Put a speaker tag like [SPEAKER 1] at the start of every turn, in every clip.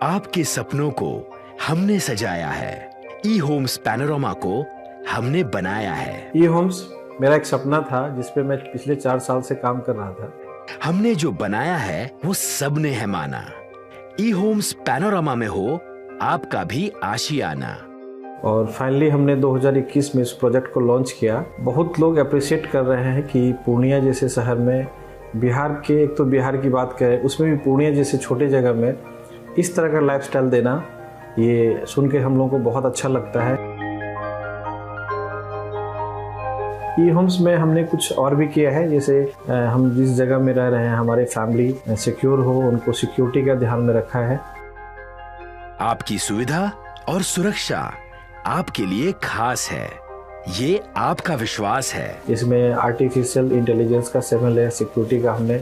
[SPEAKER 1] आपके सपनों को हमने सजाया है। ई होम्स पैनोरामा को हमने बनाया है।
[SPEAKER 2] ई होम्स मेरा एक सपना था जिसपे मैं पिछले 4 साल से काम कर रहा था।
[SPEAKER 1] हमने जो बनाया है वो सबने है माना। ई होम्स पैनोरामा में हो आपका भी आशियाना।
[SPEAKER 2] और फाइनली हमने 2021 में इस प्रोजेक्ट को लॉन्च किया। बहुत लोग अप्रिशिएट कर रहे हैं कि पूर्णिया जैसे शहर में, बिहार के, एक तो बिहार की बात करें उसमें भी पूर्णिया जैसे छोटे जगह में इस तरह का लाइफस्टाइल देना, ये सुन के हम लोगों को बहुत अच्छा लगता है। ई होम्स में हमने कुछ और भी किया है, जैसे हम जिस जगह में रह रहे हैं हमारे फैमिली सिक्योर हो, उनको सिक्योरिटी का ध्यान में रखा है।
[SPEAKER 1] आपकी सुविधा और सुरक्षा आपके लिए खास है, ये आपका विश्वास है।
[SPEAKER 2] इसमें आर्टिफिशियल इंटेलिजेंस का 7 लेयर सिक्योरिटी का हमने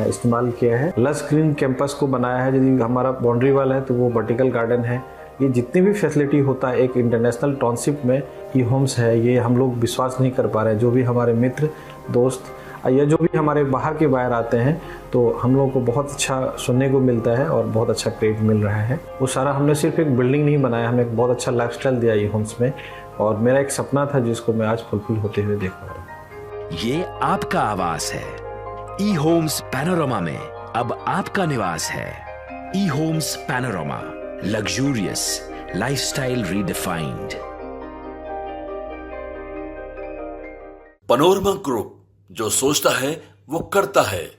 [SPEAKER 2] इस्तेमाल किया है। लश ग्रीन कैंपस को बनाया है। यदि हमारा बाउंड्री वाल है तो वो वर्टिकल गार्डन है। ये जितनी भी फैसिलिटी होता है एक इंटरनेशनल टाउनशिप में, ई होम्स है, ये हम लोग विश्वास नहीं कर पा रहे हैं। जो भी हमारे मित्र दोस्त या जो भी हमारे बाहर के बाहर आते हैं तो हम लोगों को बहुत अच्छा सुनने को मिलता है और बहुत अच्छा क्रेडिट मिल रहा है। वो सारा हमने सिर्फ एक बिल्डिंग नहीं बनाया, हमें एक बहुत अच्छा लाइफस्टाइल दिया ई होम्स में, और मेरा एक सपना था जिसको मैं आज फुलफिल होते हुए देख पा रहा हूँ।
[SPEAKER 1] ये आपका आवास है। ई होम्स पैनोरामा में अब आपका निवास है। E homes Panorama, luxurious lifestyle redefined.
[SPEAKER 3] Panorama group, जो सोचता है वो करता है।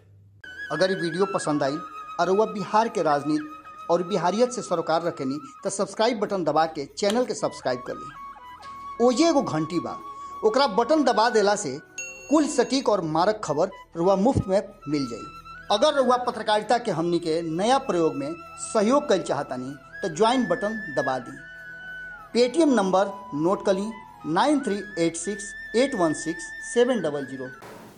[SPEAKER 4] अगर ये वीडियो पसंद आई और वह बिहार के राजनीति और बिहारियत से सरोकार रखेनी तो सब्सक्राइब बटन दबा के चैनल के सब्सक्राइब कर ली। ओजे एगो घंटी बा, ओकरा बटन दबा देला से कुल सटीक और मारक खबर रुआ मुफ्त में मिल जाई। अगर रुआ पत्रकारिता के हमनी के नया प्रयोग में सहयोग कर चाहतानी तो ज्वाइन बटन दबा दी। पेटीएम नंबर नोट कर ली 9386816700।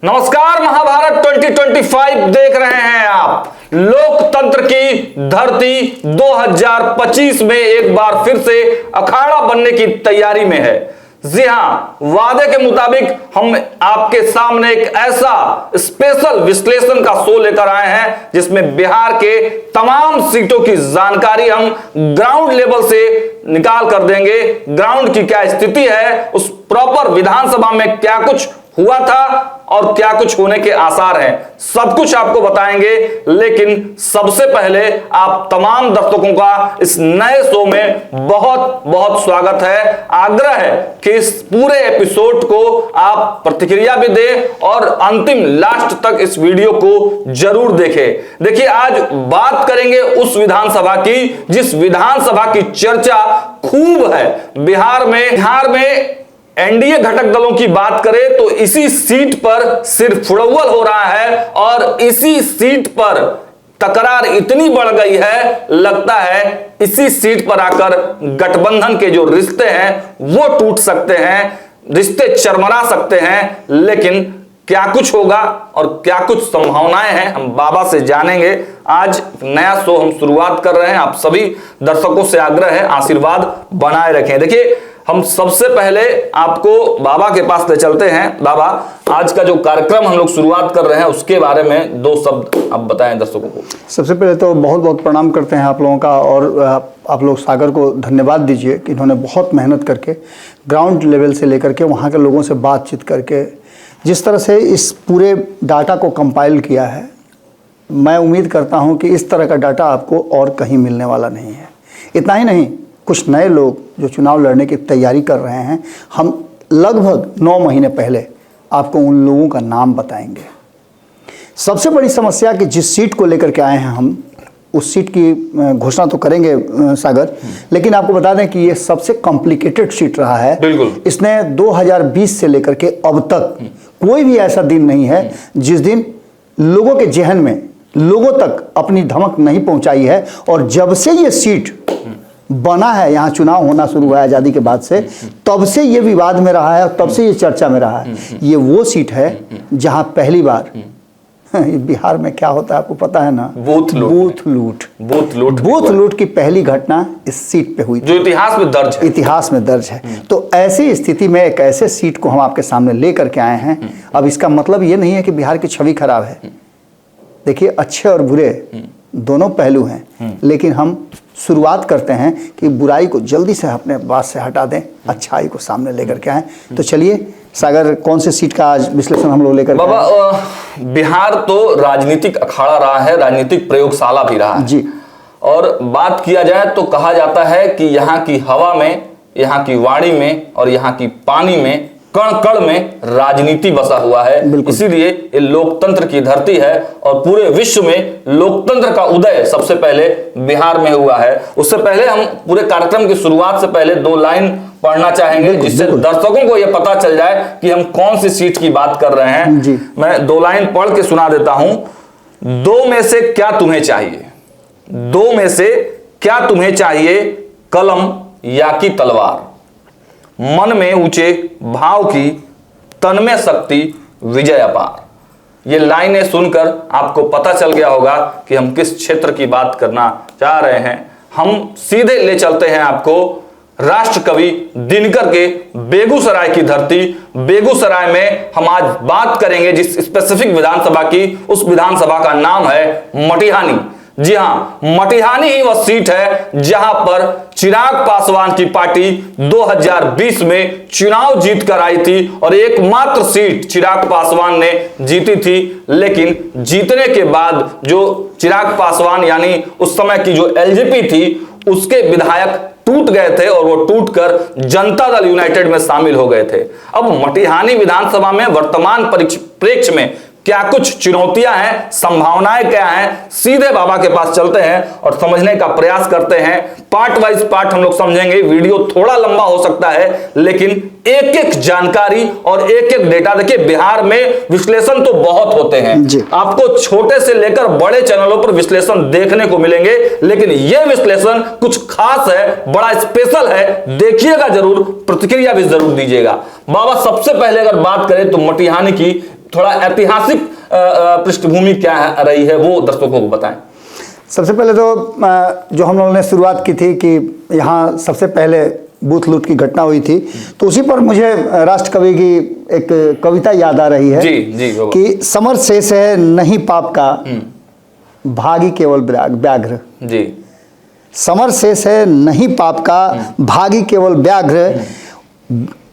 [SPEAKER 5] नमस्कार, महाभारत 2025 देख रहे हैं आप। लोकतंत्र की धरती 2025 में एक बार फिर से अखाड़ा बनने की तैयारी में है। जी हां, वादे के मुताबिक हम आपके सामने एक ऐसा स्पेशल विश्लेषण का शो लेकर आए हैं जिसमें बिहार के तमाम सीटों की जानकारी हम ग्राउंड लेवल से निकाल कर देंगे। ग्राउंड की क्या स्थिति है, उस प्रॉपर विधानसभा में क्या कुछ हुआ था और क्या कुछ होने के आसार हैं, सब कुछ आपको बताएंगे। लेकिन सबसे पहले आप तमाम दर्शकों का इस नए शो में बहुत बहुत स्वागत है। आग्रह है कि इस पूरे एपिसोड को आप प्रतिक्रिया भी दें और अंतिम लास्ट तक इस वीडियो को जरूर देखें। देखिए, आज बात करेंगे उस विधानसभा की जिस विधानसभा की चर्चा खूब है बिहार में। एनडीए घटक दलों की बात करें तो इसी सीट पर सिर्फ फुड़ौल हो रहा है और इसी सीट पर तकरार इतनी बढ़ गई है, लगता है इसी सीट पर आकर गठबंधन के जो रिश्ते हैं वो टूट सकते हैं, रिश्ते चरमरा सकते हैं। लेकिन क्या कुछ होगा और क्या कुछ संभावनाएं हैं, हम बाबा से जानेंगे। आज नया शो हम शुरुआत कर रहे हैं। आप सभी दर्शकों से आग्रह है, आशीर्वाद बनाए रखें। देखिए, हम सबसे पहले आपको बाबा के पास ले चलते हैं। बाबा, आज का जो कार्यक्रम हम लोग शुरुआत कर रहे हैं उसके बारे में 2 शब्द आप बताएं दर्शकों को।
[SPEAKER 6] सबसे पहले तो बहुत बहुत प्रणाम करते हैं आप लोगों का, और आप लोग सागर को धन्यवाद दीजिए कि इन्होंने बहुत मेहनत करके ग्राउंड लेवल से लेकर के वहाँ के लोगों से बातचीत करके जिस तरह से इस पूरे डाटा को कंपाइल किया है, मैं उम्मीद करता हूँ कि इस तरह का डाटा आपको और कहीं मिलने वाला नहीं है। इतना ही नहीं, कुछ नए लोग जो चुनाव लड़ने की तैयारी कर रहे हैं, हम लगभग 9 महीने पहले आपको उन लोगों का नाम बताएंगे। सबसे बड़ी समस्या कि जिस सीट को लेकर के आए हैं हम, उस सीट की घोषणा तो करेंगे सागर, लेकिन आपको बता दें कि ये सबसे कॉम्प्लिकेटेड सीट रहा है।
[SPEAKER 5] बिल्कुल।
[SPEAKER 6] इसने 2020 से लेकर के अब तक कोई भी ऐसा दिन नहीं है जिस दिन लोगों के जहन में, लोगों तक अपनी धमक नहीं पहुंचाई है। और जब से ये सीट बना है, यहाँ चुनाव होना शुरू हुआ है आज़ादी के बाद से, तब से ये विवाद में रहा है और तब से ये चर्चा में रहा है। ये वो सीट है जहाँ पहली बार बिहार में क्या होता है आपको पता है ना, बूथ लूट की पहली घटना इस सीट पे हुई,
[SPEAKER 5] जो इतिहास में दर्ज है।
[SPEAKER 6] तो ऐसी स्थिति में एक ऐसे सीट को हम आपके सामने लेकर के आए हैं। अब इसका मतलब ये नहीं है कि बिहार की छवि खराब है। देखिए, अच्छे और बुरे दोनों पहलू हैं, लेकिन हम शुरुआत करते हैं कि बुराई को जल्दी से अपने बात से हटा दें, अच्छाई को सामने लेकर के आएँ। तो चलिए सागर, कौन से सीट का आज विश्लेषण हम लोग लेकर
[SPEAKER 5] बाबा, बिहार तो राजनीतिक अखाड़ा रहा है, राजनीतिक प्रयोगशाला भी रहा है
[SPEAKER 6] जी।
[SPEAKER 5] और बात किया जाए तो कहा जाता है कि यहाँ की हवा में, यहाँ की वाणी में और यहाँ की पानी में, कण कण में राजनीति बसा हुआ है। इसीलिए ये लोकतंत्र की धरती है और पूरे विश्व में लोकतंत्र का उदय सबसे पहले बिहार में हुआ है। उससे पहले हम पूरे कार्यक्रम की शुरुआत से पहले 2 लाइन पढ़ना चाहेंगे, जिससे दर्शकों को यह पता चल जाए कि हम कौन सी सीट की बात कर रहे हैं जी। मैं 2 लाइन पढ़ के सुना देता हूं। 2 में से क्या तुम्हें चाहिए, 2 में से क्या तुम्हें चाहिए, कलम या की तलवार, मन में ऊंचे भाव की, तन में शक्ति, विजय अपार। ये लाइनें सुनकर आपको पता चल गया होगा कि हम किस क्षेत्र की बात करना चाह रहे हैं। हम सीधे ले चलते हैं आपको राष्ट्र कवि दिनकर के बेगूसराय की धरती। बेगूसराय में हम आज बात करेंगे जिस स्पेसिफिक विधानसभा की, उस विधानसभा का नाम है मटिहानी। जी हां, मटिहानी ही वह सीट है जहां पर चिराग पासवान की पार्टी 2020 में चुनाव जीत कर आई थी और एकमात्र सीट चिराग पासवान ने जीती थी। लेकिन जीतने के बाद जो चिराग पासवान यानी उस समय की जो एलजेपी थी, उसके विधायक टूट गए थे और वो टूटकर जनता दल यूनाइटेड में शामिल हो गए थे। अब मटिहानी विधानसभा में वर्तमान परिप्रेक्ष्य में क्या कुछ चुनौतियां हैं, संभावनाएं क्या हैं, सीधे बाबा के पास चलते हैं और समझने का प्रयास करते हैं। पार्ट वाइज पार्ट हम लोग समझेंगे। वीडियो थोड़ा लंबा हो सकता है, लेकिन एक एक जानकारी और एक एक डेटा, देखिए बिहार में विश्लेषण तो बहुत होते हैं, आपको छोटे से लेकर बड़े चैनलों पर विश्लेषण देखने को मिलेंगे, लेकिन यह विश्लेषण कुछ खास है, बड़ा स्पेशल है। देखिएगा जरूर, प्रतिक्रिया भी जरूर दीजिएगा। बाबा, सबसे पहले अगर बात करें तो मटिहानी की थोड़ा ऐतिहासिक पृष्ठभूमि क्या रही है, वो दर्शकों को बताएं।
[SPEAKER 6] सबसे पहले तो जो हम लोगों ने शुरुआत की थी कि यहाँ सबसे पहले बूथ लूट की घटना हुई थी, तो उसी पर मुझे राष्ट्र कवि की एक कविता याद आ रही है जी कि समर शेष है नहीं पाप का, भागी केवल व्याघ्र। जी, समर शेष है नहीं पाप का, भागी केवल व्याघ्र।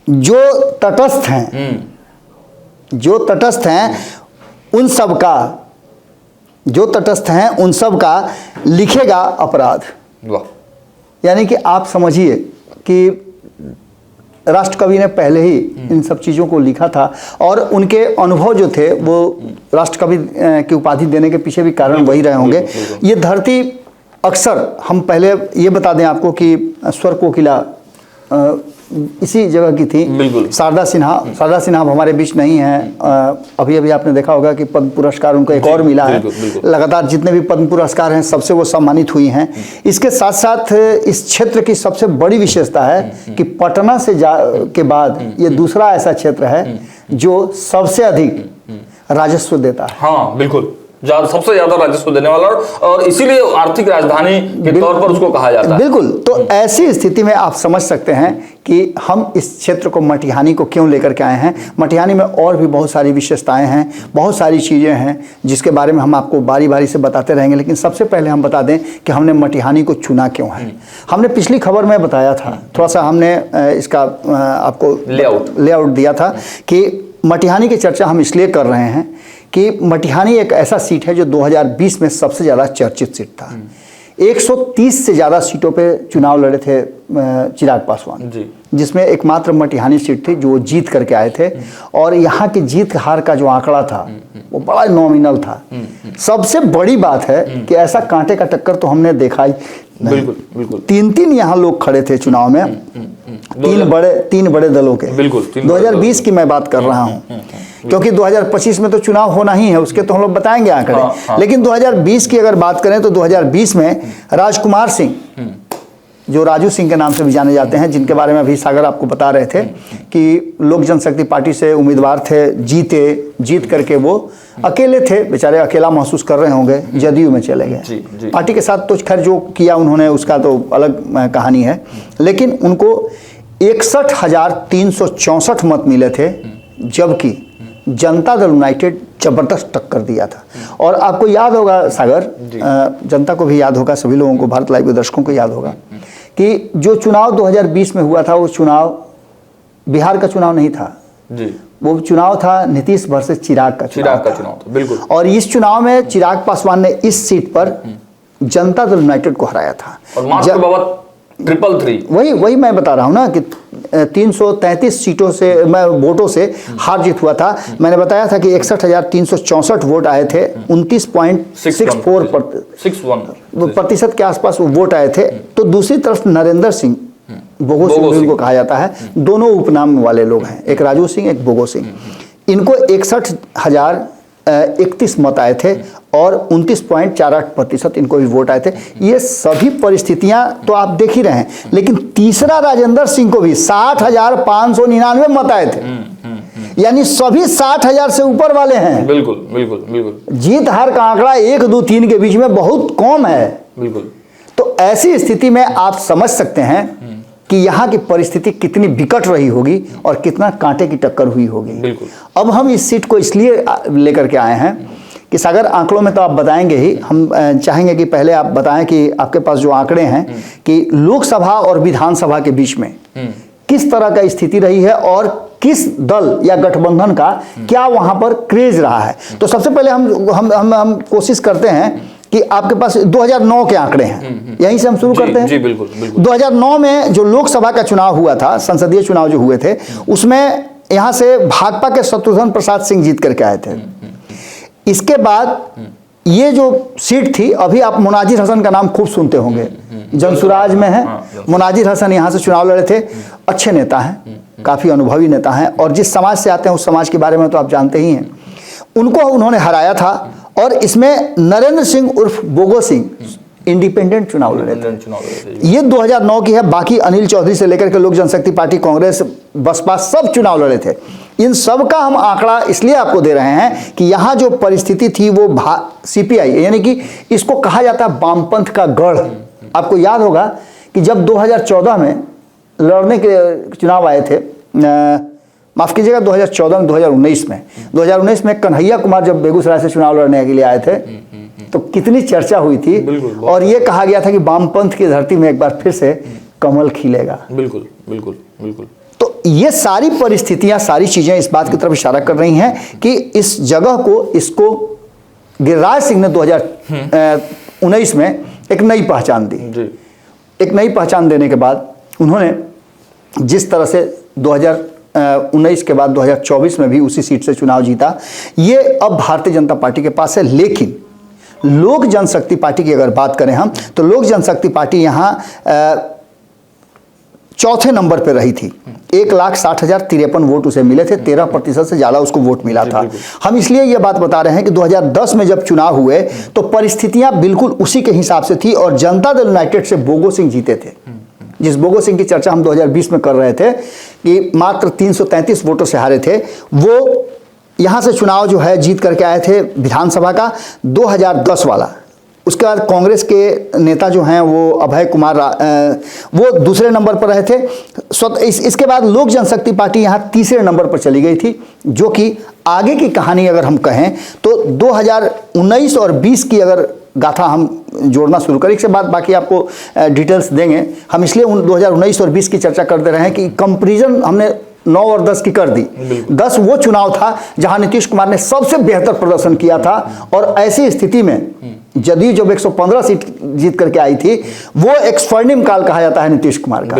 [SPEAKER 6] जो तटस्थ हैं, जो तटस्थ हैं उन सब का, जो तटस्थ हैं उन सब का लिखेगा अपराध। यानी कि आप समझिए कि राष्ट्र कवि ने पहले ही इन सब चीज़ों को लिखा था और उनके अनुभव जो थे वो राष्ट्र कवि की उपाधि देने के पीछे भी कारण वही रहे होंगे। ये धरती अक्सर, हम पहले ये बता दें आपको कि स्वर कोकिला इसी जगह की थी। बिल्कुल। शारदा सिन्हा हमारे बीच नहीं है। अभी अभी आपने देखा होगा कि पद्म पुरस्कार उनको एक और मिला है। लगातार जितने भी पद्म पुरस्कार हैं सबसे वो सम्मानित हुई हैं। इसके साथ साथ इस क्षेत्र की सबसे बड़ी विशेषता है कि पटना से के बाद ये दूसरा ऐसा क्षेत्र है जो सबसे अधिक राजस्व देता है।
[SPEAKER 5] हाँ बिल्कुल, सबसे ज्यादा राजस्व देने वाला और इसीलिए आर्थिक राजधानी के तौर पर उसको कहा जाता है।
[SPEAKER 6] बिल्कुल। तो ऐसी स्थिति में आप समझ सकते हैं कि हम इस क्षेत्र को, मटिहानी को क्यों लेकर के आए हैं। मटिहानी में और भी बहुत सारी विशेषताएं हैं, बहुत सारी चीज़ें हैं जिसके बारे में हम आपको बारी बारी से बताते रहेंगे। लेकिन सबसे पहले हम बता दें कि हमने मटिहानी को चुना क्यों है। हमने पिछली खबर में बताया था, थोड़ा सा हमने इसका आपको लेआउट दिया था कि मटिहानी की चर्चा हम इसलिए कर रहे हैं कि मटिहानी एक ऐसा सीट है जो 2020 में सबसे ज़्यादा चर्चित सीट था। 130 से ज़्यादा सीटों पे चुनाव लड़े थे चिराग पासवान जी, जिसमें एकमात्र मटिहानी सीट थी जो वो जीत करके आए थे। और यहाँ की जीत हार का जो आंकड़ा था वो बड़ा नॉमिनल था। सबसे बड़ी बात है कि ऐसा कांटे का टक्कर तो हमने देखा ही नहीं। बिल्कुल बिल्कुल। 3 यहाँ लोग खड़े थे चुनाव में, तीन बड़े दलों के। बिल्कुल। 2020 की मैं बात कर रहा हूँ, क्योंकि 2025 में तो चुनाव होना ही है, उसके तो हम लोग बताएंगे आंकड़े। लेकिन 2020 की अगर बात करें तो 2020 में राजकुमार सिंह, जो राजू सिंह के नाम से भी जाने जाते हैं, जिनके बारे में अभी सागर आपको बता रहे थे कि लोक जनशक्ति पार्टी से उम्मीदवार थे, जीत करके वो अकेले थे, बेचारे अकेला महसूस कर रहे होंगे, जदयू में चले गए। पार्टी के साथ तो खैर जो किया उन्होंने उसका तो अलग कहानी है। लेकिन उनको 61,364 मत मिले थे, जबकि जनता दल यूनाइटेड जबरदस्त टक्कर दिया था। और आपको याद होगा सागर, जनता को भी याद होगा, सभी लोगों को, भारत लाइव के दर्शकों को याद होगा कि जो चुनाव 2020 में हुआ था वो चुनाव बिहार का चुनाव नहीं था
[SPEAKER 5] जी,
[SPEAKER 6] वो चुनाव था नीतीश वर्सेस चिराग का
[SPEAKER 5] चिराग का चुनाव था, बिल्कुल।
[SPEAKER 6] और इस चुनाव में चिराग पासवान ने इस सीट पर जनता दल यूनाइटेड को हराया था
[SPEAKER 5] और मात्र बाबत 333।
[SPEAKER 6] वही मैं बता रहा हूं ना कि 333 सीटों से वोटों से हार जीत हुआ था। मैंने बताया था कि 61,364 वोट आए थे, 29.64 प्रतिशत के आसपास वो वोट आए थे। तो दूसरी तरफ नरेंद्र सिंह, बोगो सिंह जिनको कहा जाता है, दोनों उपनाम वाले लोग हैं, एक राजू सिंह एक बोगो सिंह। इनको 61,031 मत आए थे और 29.48% इनको भी वोट आए थे। ये सभी परिस्थितियां तो आप देख ही रहे हैं, लेकिन तीसरा राजेंद्र सिंह को भी 60,599 मत आए थे, यानी सभी 60,000 से ऊपर वाले हैं।
[SPEAKER 5] बिल्कुल बिल्कुल बिल्कुल।
[SPEAKER 6] जीत हार का आंकड़ा 1, 2, 3 के बीच में बहुत कम है।
[SPEAKER 5] बिल्कुल।
[SPEAKER 6] तो ऐसी स्थिति में आप समझ सकते हैं कि यहाँ की परिस्थिति कितनी विकट रही होगी और कितना कांटे की टक्कर हुई होगी।
[SPEAKER 5] बिल्कुल।
[SPEAKER 6] अब हम इस सीट को इसलिए लेकर के आए हैं कि सागर आंकड़ों में तो आप बताएंगे ही, हम चाहेंगे कि पहले आप बताएं कि आपके पास जो आंकड़े हैं कि लोकसभा और विधानसभा के बीच में किस तरह का स्थिति रही है और किस दल या गठबंधन का क्या वहां पर क्रेज रहा है। तो सबसे पहले हम कोशिश करते हैं कि आपके पास 2009 के आंकड़े हैं, यहीं से हम शुरू करते हैं।
[SPEAKER 5] जी बिल्कुल बिल्कुल।
[SPEAKER 6] 2009 में जो लोकसभा का चुनाव हुआ था, संसदीय चुनाव जो हुए थे, उसमें यहां से भाजपा के शत्रुघ्न प्रसाद सिंह जीत करके आए थे। इसके बाद ये जो सीट थी, अभी आप मुनाजिर हसन का नाम खूब सुनते होंगे, जनसुराज में है। मुनाजिर हसन यहां से चुनाव लड़े थे, अच्छे नेता हैं, काफी अनुभवी नेता हैं और जिस समाज से आते हैं उस समाज के बारे में तो आप जानते ही हैं। उनको उन्होंने हराया था और इसमें नरेंद्र सिंह उर्फ बोगो सिंह इंडिपेंडेंट चुनाव लड़े थे। ये 2009 की है। बाकी अनिल चौधरी से लेकर के लोक जनशक्ति पार्टी, कांग्रेस, बसपा सब चुनाव लड़े थे। इन सब का हम आंकड़ा इसलिए आपको दे रहे हैं कि यहाँ जो परिस्थिति थी वो सीपीआई, यानी कि इसको कहा जाता है वामपंथ का गढ़। आपको याद होगा कि जब 2014 में लड़ने के चुनाव आए थे, माफ कीजिएगा 2014 में 2019 में कन्हैया कुमार जब बेगूसराय से चुनाव लड़ने के लिए आए थे तो कितनी चर्चा हुई थी और ये कहा गया था कि वामपंथ की धरती में एक बार फिर से कमल खिलेगा।
[SPEAKER 5] बिल्कुल बिल्कुल बिल्कुल।
[SPEAKER 6] तो ये सारी परिस्थितियां, सारी चीजें इस बात की तरफ इशारा कर रही हैं कि इस जगह को, इसको गिरिराज सिंह ने 2019 में एक नई पहचान दी। एक नई पहचान देने के बाद उन्होंने जिस तरह से 2019 के बाद 2024 में भी उसी सीट से चुनाव जीता, ये अब भारतीय जनता पार्टी के पास है। लेकिन लोक जनशक्ति पार्टी की अगर बात करें हम, तो लोक जनशक्ति पार्टी यहाँ चौथे नंबर पर रही थी। 1,60,053 वोट उसे मिले थे, 13% से ज़्यादा उसको वोट मिला था। हम इसलिए ये बात बता रहे हैं कि 2010 में जब चुनाव हुए तो परिस्थितियां बिल्कुल उसी के हिसाब से थी और जनता दल यूनाइटेड से बोगो सिंह जीते थे। जिस बोगो सिंह की चर्चा हम 2020 में कर रहे थे कि मात्र 333 वोटों से हारे थे, वो यहाँ से चुनाव जो है जीत करके आए थे विधानसभा का 2010 वाला। उसके बाद कांग्रेस के नेता जो हैं वो अभय कुमार, वो दूसरे नंबर पर रहे थे। इसके बाद लोक जनशक्ति पार्टी यहाँ तीसरे नंबर पर चली गई थी, जो कि आगे की कहानी अगर हम कहें तो 2019 और 20 की अगर गाथा हम जोड़ना शुरू करें, इसके बाद बाकी आपको डिटेल्स देंगे हम। इसलिए 2019 और 20 की चर्चा करते रहे कि कंपैरिजन हमने 9 और 10 की कर दी। 10 वो चुनाव था जहां नीतीश कुमार ने सबसे बेहतर प्रदर्शन किया था और ऐसी स्थिति में जदयू जब 115 सीट जीत करके आई थी, वो एक स्वर्णिम काल कहा जाता है नीतीश कुमार का।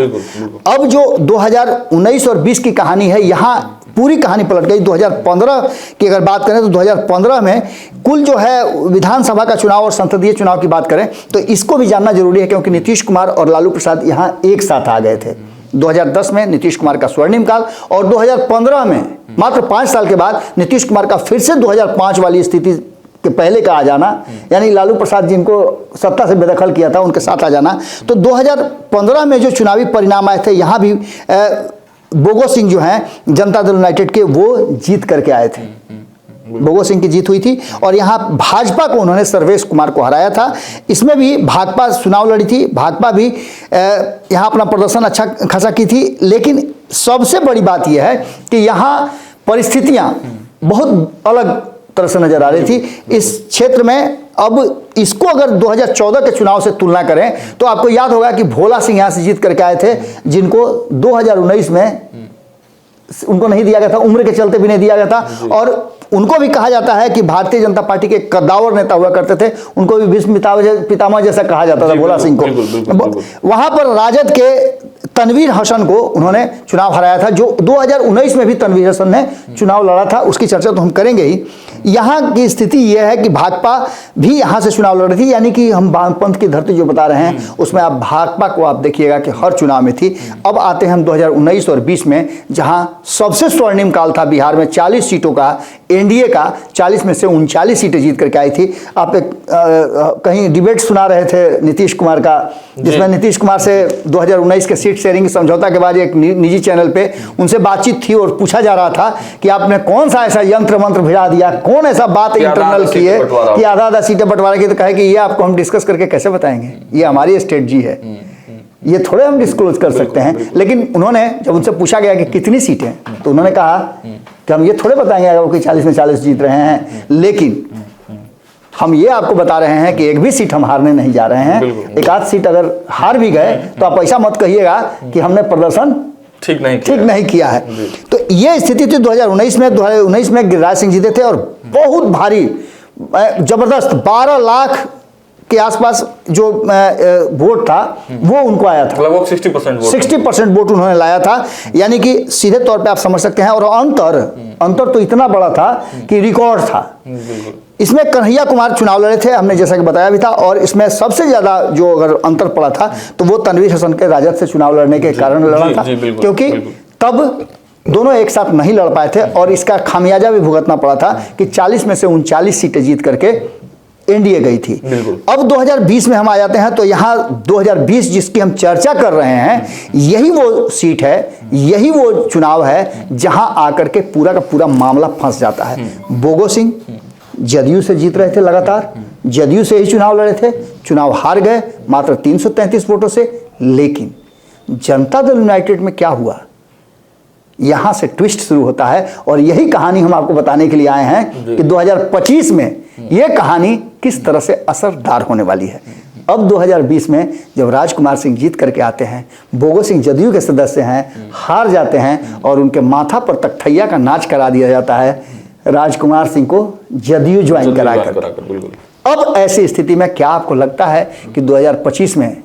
[SPEAKER 6] अब जो 2019 और 20 की कहानी है, यहाँ पूरी कहानी पलट गई। 2015 की अगर बात करें तो 2015 में कुल जो है विधानसभा का चुनाव और संसदीय चुनाव की बात करें तो इसको भी जानना जरूरी है, क्योंकि नीतीश कुमार और लालू प्रसाद यहाँ एक साथ आ गए थे। 2010 में नीतीश कुमार का स्वर्णिम काल और 2015 में मात्र 5 साल के बाद नीतीश कुमार का फिर से 2005 वाली स्थिति के पहले का आ जाना, यानी लालू प्रसाद जिनको सत्ता से बेदखल किया था उनके साथ आ जाना। तो 2015 में जो चुनावी परिणाम आए थे, यहाँ भी बोगो सिंह जो हैं जनता दल यूनाइटेड के, वो जीत करके आए थे। बोगो सिंह की जीत हुई थी और यहाँ भाजपा को उन्होंने सर्वेश कुमार को हराया था। इसमें भी भाजपा चुनाव लड़ी थी, भाजपा भी यहाँ अपना प्रदर्शन अच्छा खासा की थी। लेकिन सबसे बड़ी बात यह है कि यहाँ परिस्थितियाँ बहुत अलग तरह से नजर आ रही थी इस क्षेत्र में। अब इसको अगर 2014 के चुनाव से तुलना करें तो आपको याद होगा कि भोला सिंह यहां से जीत करके आए थे, जिनको 2019 में उनको नहीं दिया गया था, उम्र के चलते भी नहीं दिया गया था, और उनको भी कहा जाता है कि भारतीय जनता पार्टी के कद्दावर नेता हुआ करते थे, उनको भी भीष्म पितामह जैसा कहा जाता था भोला सिंह को। वहां पर राजद के तनवीर हसन को उन्होंने चुनाव हराया था, जो 2019 में भी तनवीर हसन ने चुनाव लड़ा था, उसकी चर्चा तो हम करेंगे ही। यहाँ की स्थिति यह है कि भाकपा भी यहाँ से चुनाव लड़ रही थी, यानी कि हम वामपंथ की धरती जो बता रहे हैं उसमें आप भाकपा को आप देखिएगा कि हर चुनाव में थी। अब आते हैं हम 2019 और 20 में, जहां सबसे स्वर्णिम काल था बिहार में 40 सीटों का, एनडीए का 40 में से 39 सीटें जीत करके आई थी। आप एक कहीं डिबेट सुना रहे थे नीतीश कुमार का, जिसमें नीतीश कुमार से 2019 के सीट शेयरिंग समझौता के बाद एक निजी चैनल पे उनसे बातचीत थी और पूछा जा रहा था कि आपने कौन सा ऐसा यंत्र मंत्र भिड़ा दिया, कौन ऐसा बात इंटरनल की है कि आधा सीटें बंटवारा की, तो कहे कि ये आपको हम डिस्कस करके कैसे बताएंगे, ये हमारी स्ट्रेटजी है, ये थोड़े हम डिस्क्लोज कर सकते हैं। लेकिन उन्होंने जब उनसे पूछा गया कि कितनी सीटें, तो उन्होंने कहा कि हम ये थोड़े बताएंगे अगर वो 40 में 40 जीत रहे हैं, लेकिन हम ये आपको बता रहे हैं कि एक भी सीट हम हारने नहीं जा रहे हैं। एक आध सीट अगर हार भी गए तो आप ऐसा मत कहिएगा कि हमने प्रदर्शन ठीक नहीं किया है। तो ये स्थिति थी 2019 में। 2019 में गिरिराज सिंह जीते थे और बहुत भारी जबरदस्त 12 लाख के आसपास जो वोट था वो उनको आया था,
[SPEAKER 5] लगभग 60%
[SPEAKER 6] वोट उन्होंने लाया था, यानी कि सीधे तौर पे आप समझ सकते हैं। और अंतर तो इतना बड़ा था कि रिकॉर्ड था। इसमें कन्हैया कुमार चुनाव लड़े थे, हमने जैसा कि बताया भी था, और इसमें सबसे ज्यादा जो अगर अंतर पड़ा था तो वो तनवीर हसन के राजद से चुनाव लड़ने के कारण लड़ा था, क्योंकि तब दोनों एक साथ नहीं लड़ पाए थे और इसका खामियाजा भी भुगतना पड़ा था कि 40 में से 39 सीटें जीत करके एनडीए गई थी। अब 2020 में हम आ जाते हैं, तो यहाँ 2020 जिसकी हम चर्चा कर रहे हैं, यही वो सीट है, यही वो चुनाव है जहां आकर के पूरा का पूरा मामला फंस जाता है। बोगो सिंह जदयू से जीत रहे थे लगातार, जदयू से ही चुनाव लड़े थे, चुनाव हार गए मात्र 333 वोटों से। लेकिन जनता दल यूनाइटेड में क्या हुआ, यहां से ट्विस्ट शुरू होता है, और यही कहानी हम आपको बताने के लिए आए हैं कि 2025 में यह कहानी किस तरह से असरदार होने वाली है। अब 2020 में जब राजकुमार सिंह जीत करके आते हैं, बोगो सिंह जदयू के सदस्य हैं, हार जाते हैं और उनके माथा पर तख्तैया का नाच करा दिया जाता है राजकुमार सिंह को जदयू ज्वाइन करा कर। अब ऐसी स्थिति में क्या आपको लगता है कि 2025 में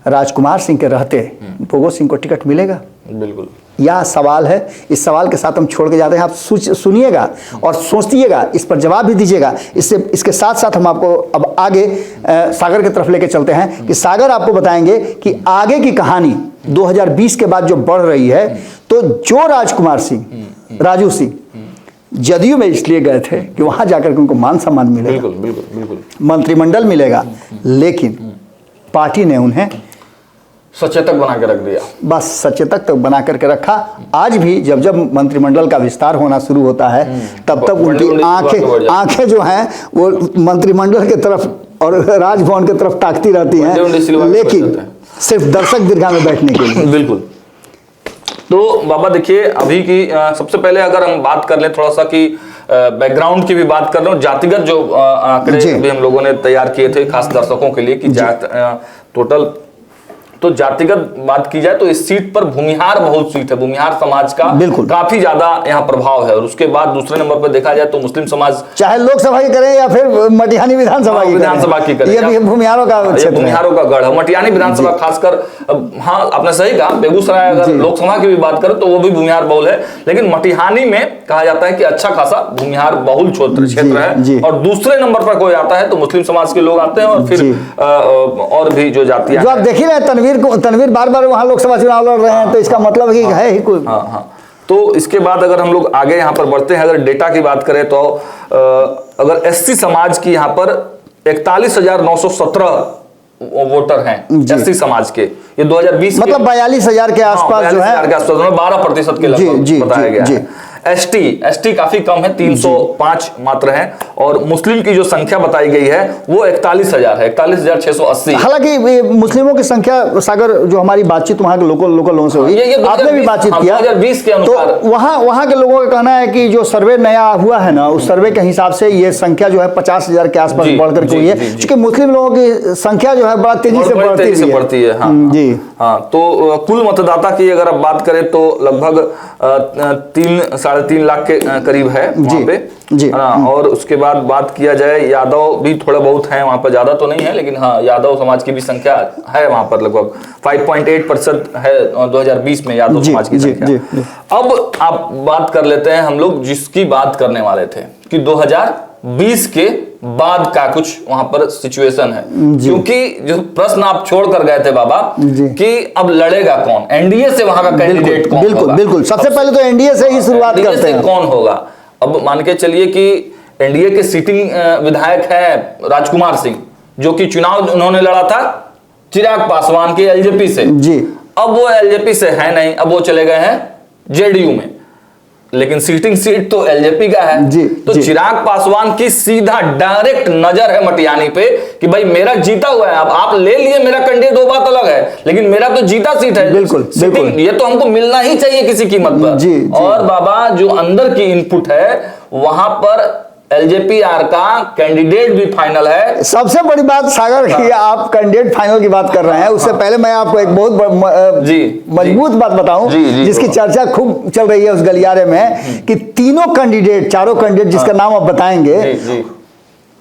[SPEAKER 6] राजकुमार सिंह के रहते बोगो सिंह को टिकट मिलेगा?
[SPEAKER 5] बिल्कुल,
[SPEAKER 6] यह सवाल है। इस सवाल के साथ हम छोड़ के जाते हैं, आप सुनिएगा और सोचिएगा, इस पर जवाब भी दीजिएगा। इसके साथ साथ हम आपको अब आगे सागर की तरफ लेके चलते हैं कि सागर आपको बताएंगे कि आगे की कहानी 2020 के बाद जो बढ़ रही है। तो जो राजकुमार सिंह, राजू सिंह जदयू में इसलिए गए थे कि वहां जाकर के उनको मान सम्मान मिलेगा, बिल्कुल, मंत्रिमंडल मिलेगा, लेकिन पार्टी ने उन्हें
[SPEAKER 5] सचेतक बना के रख दिया।
[SPEAKER 6] बस सचेतक तक बना करके रखा। आज भी जब जब मंत्रिमंडल का विस्तार होना शुरू होता है तब तक उनकी आंखें जो हैं वो मंत्रिमंडल की तरफ और राजभवन की तरफ ताकती रहती हैं, लेकिन सिर्फ दर्शक दीर्घा में बैठने के लिए।
[SPEAKER 5] बिल्कुल। तो बाबा देखिए, अभी की सबसे पहले अगर हम बात कर लें थोड़ा सा कि बैकग्राउंड की भी बात कर रहे हो, जातिगत जो आंकड़े भी हम लोगों ने तैयार किए थे खास दर्शकों के लिए कि टोटल तो जातिगत बात की जाए तो इस सीट पर भूमिहार बहुत सीट है, भूमिहार समाज का काफी ज्यादा यहाँ प्रभाव है। और उसके बाद दूसरे नंबर पर देखा जाए तो मुस्लिम समाज, चाहे
[SPEAKER 6] लोकसभा की करें या फिर मटिहानी विधानसभा
[SPEAKER 5] की करें,
[SPEAKER 6] ये भी भूमिहारों का
[SPEAKER 5] गढ़ है। मटिहानी विधानसभा खासकर, हाँ आपने सही कहा, बेगूसराय अगर लोकसभा की भी बात करें तो वो भी भूमिहार बहुल है, लेकिन मटिहानी में कहा जाता है कि अच्छा खासा भूमिहार बहुल क्षेत्र है। और दूसरे नंबर पर कोई आता है तो मुस्लिम समाज के लोग आते हैं और फिर और भी जो जातियां,
[SPEAKER 6] जो आप देख ही रहे तनवीर बार बार वहां लोकसभा चुनाव लड़ रहे हैं, तो इसका मतलब है ही कोई।
[SPEAKER 5] तो इसके बाद अगर हम लोग आगे यहाँ पर बढ़ते हैं, अगर डेटा की बात करें तो अगर एससी समाज की यहाँ पर 41,917 वोटर हैं एससी समाज के, ये 2020
[SPEAKER 6] मतलब 42,000 के आसपास जो है,
[SPEAKER 5] 12% के लगभग बताया गया है। एसटी काफी कम है, 305 मात्र है, और मुस्लिम की जो संख्या बताई गई है वो 41,000 है, 41,680।
[SPEAKER 6] हालांकि मुस्लिमों की संख्या, सागर जो हमारी बातचीत वहाँ के लोकल लोगों से हुई, आपने भी बातचीत किया
[SPEAKER 5] 2020 के अनुसार,
[SPEAKER 6] तो वहाँ के लोगों का कहना है कि जो सर्वे नया हुआ है ना, उस सर्वे के हिसाब से ये संख्या जो है 50,000 के आसपास बढ़कर हुई है, क्योंकि मुस्लिम लोगों की संख्या जो है बड़ा तेजी से बढ़ती है।
[SPEAKER 5] जी हाँ, तो कुल मतदाता की अगर आप बात करें तो लगभग 3-3.5 लाख के करीब है वहाँ पे
[SPEAKER 6] जी।
[SPEAKER 5] और उसके बाद बात किया जाए, यादव भी थोड़ा बहुत है वहाँ पर, ज्यादा तो नहीं है, लेकिन हाँ यादव समाज की भी संख्या है वहाँ पर, लगभग 5.8% है 2020 में यादव समाज की संख्या। अब आप बात कर लेते हैं हम लोग जिसकी बात करने वाले थे कि 2020 के बाद का कुछ वहां पर सिचुएशन है, क्योंकि जो प्रश्न आप छोड़ कर गए थे बाबा कि अब लड़ेगा कौन, एनडीए से वहां का कैंडिडेट कौन होगा।
[SPEAKER 6] बिल्कुल सबसे पहले तो एनडीए से ही शुरुआत करते हैं,
[SPEAKER 5] कौन होगा। अब मान के चलिए कि एनडीए के सिटिंग विधायक है राजकुमार सिंह, जो कि चुनाव उन्होंने लड़ा था चिराग पासवान के एलजेपी से
[SPEAKER 6] जी।
[SPEAKER 5] अब वो एलजेपी से है नहीं, अब वो चले गए हैं जेडीयू में, लेकिन सीटिंग सीट तो एलजेपी का है
[SPEAKER 6] जी,
[SPEAKER 5] तो
[SPEAKER 6] जी।
[SPEAKER 5] चिराग पासवान की सीधा डायरेक्ट नजर है मटियानी पे कि भाई मेरा जीता हुआ है, अब आप ले लिए मेरा कैंडिडेट, वो बात अलग है, लेकिन मेरा तो जीता सीट है,
[SPEAKER 6] बिल्कुल
[SPEAKER 5] ये तो हमको मिलना ही चाहिए किसी कीमत पर।
[SPEAKER 6] जी, जी।
[SPEAKER 5] और बाबा जो अंदर की इनपुट है वहां पर एलजेपीआर का कैंडिडेट भी फाइनल है।
[SPEAKER 6] सबसे बड़ी बात सागर की, आप कैंडिडेट फाइनल की बात कर रहे हैं, उससे पहले मैं आपको एक बहुत मजबूत बात बताऊं जिसकी चर्चा खूब चल रही है उस गलियारे में, कि तीनों कैंडिडेट, चारों कैंडिडेट जिसका नाम आप बताएंगे,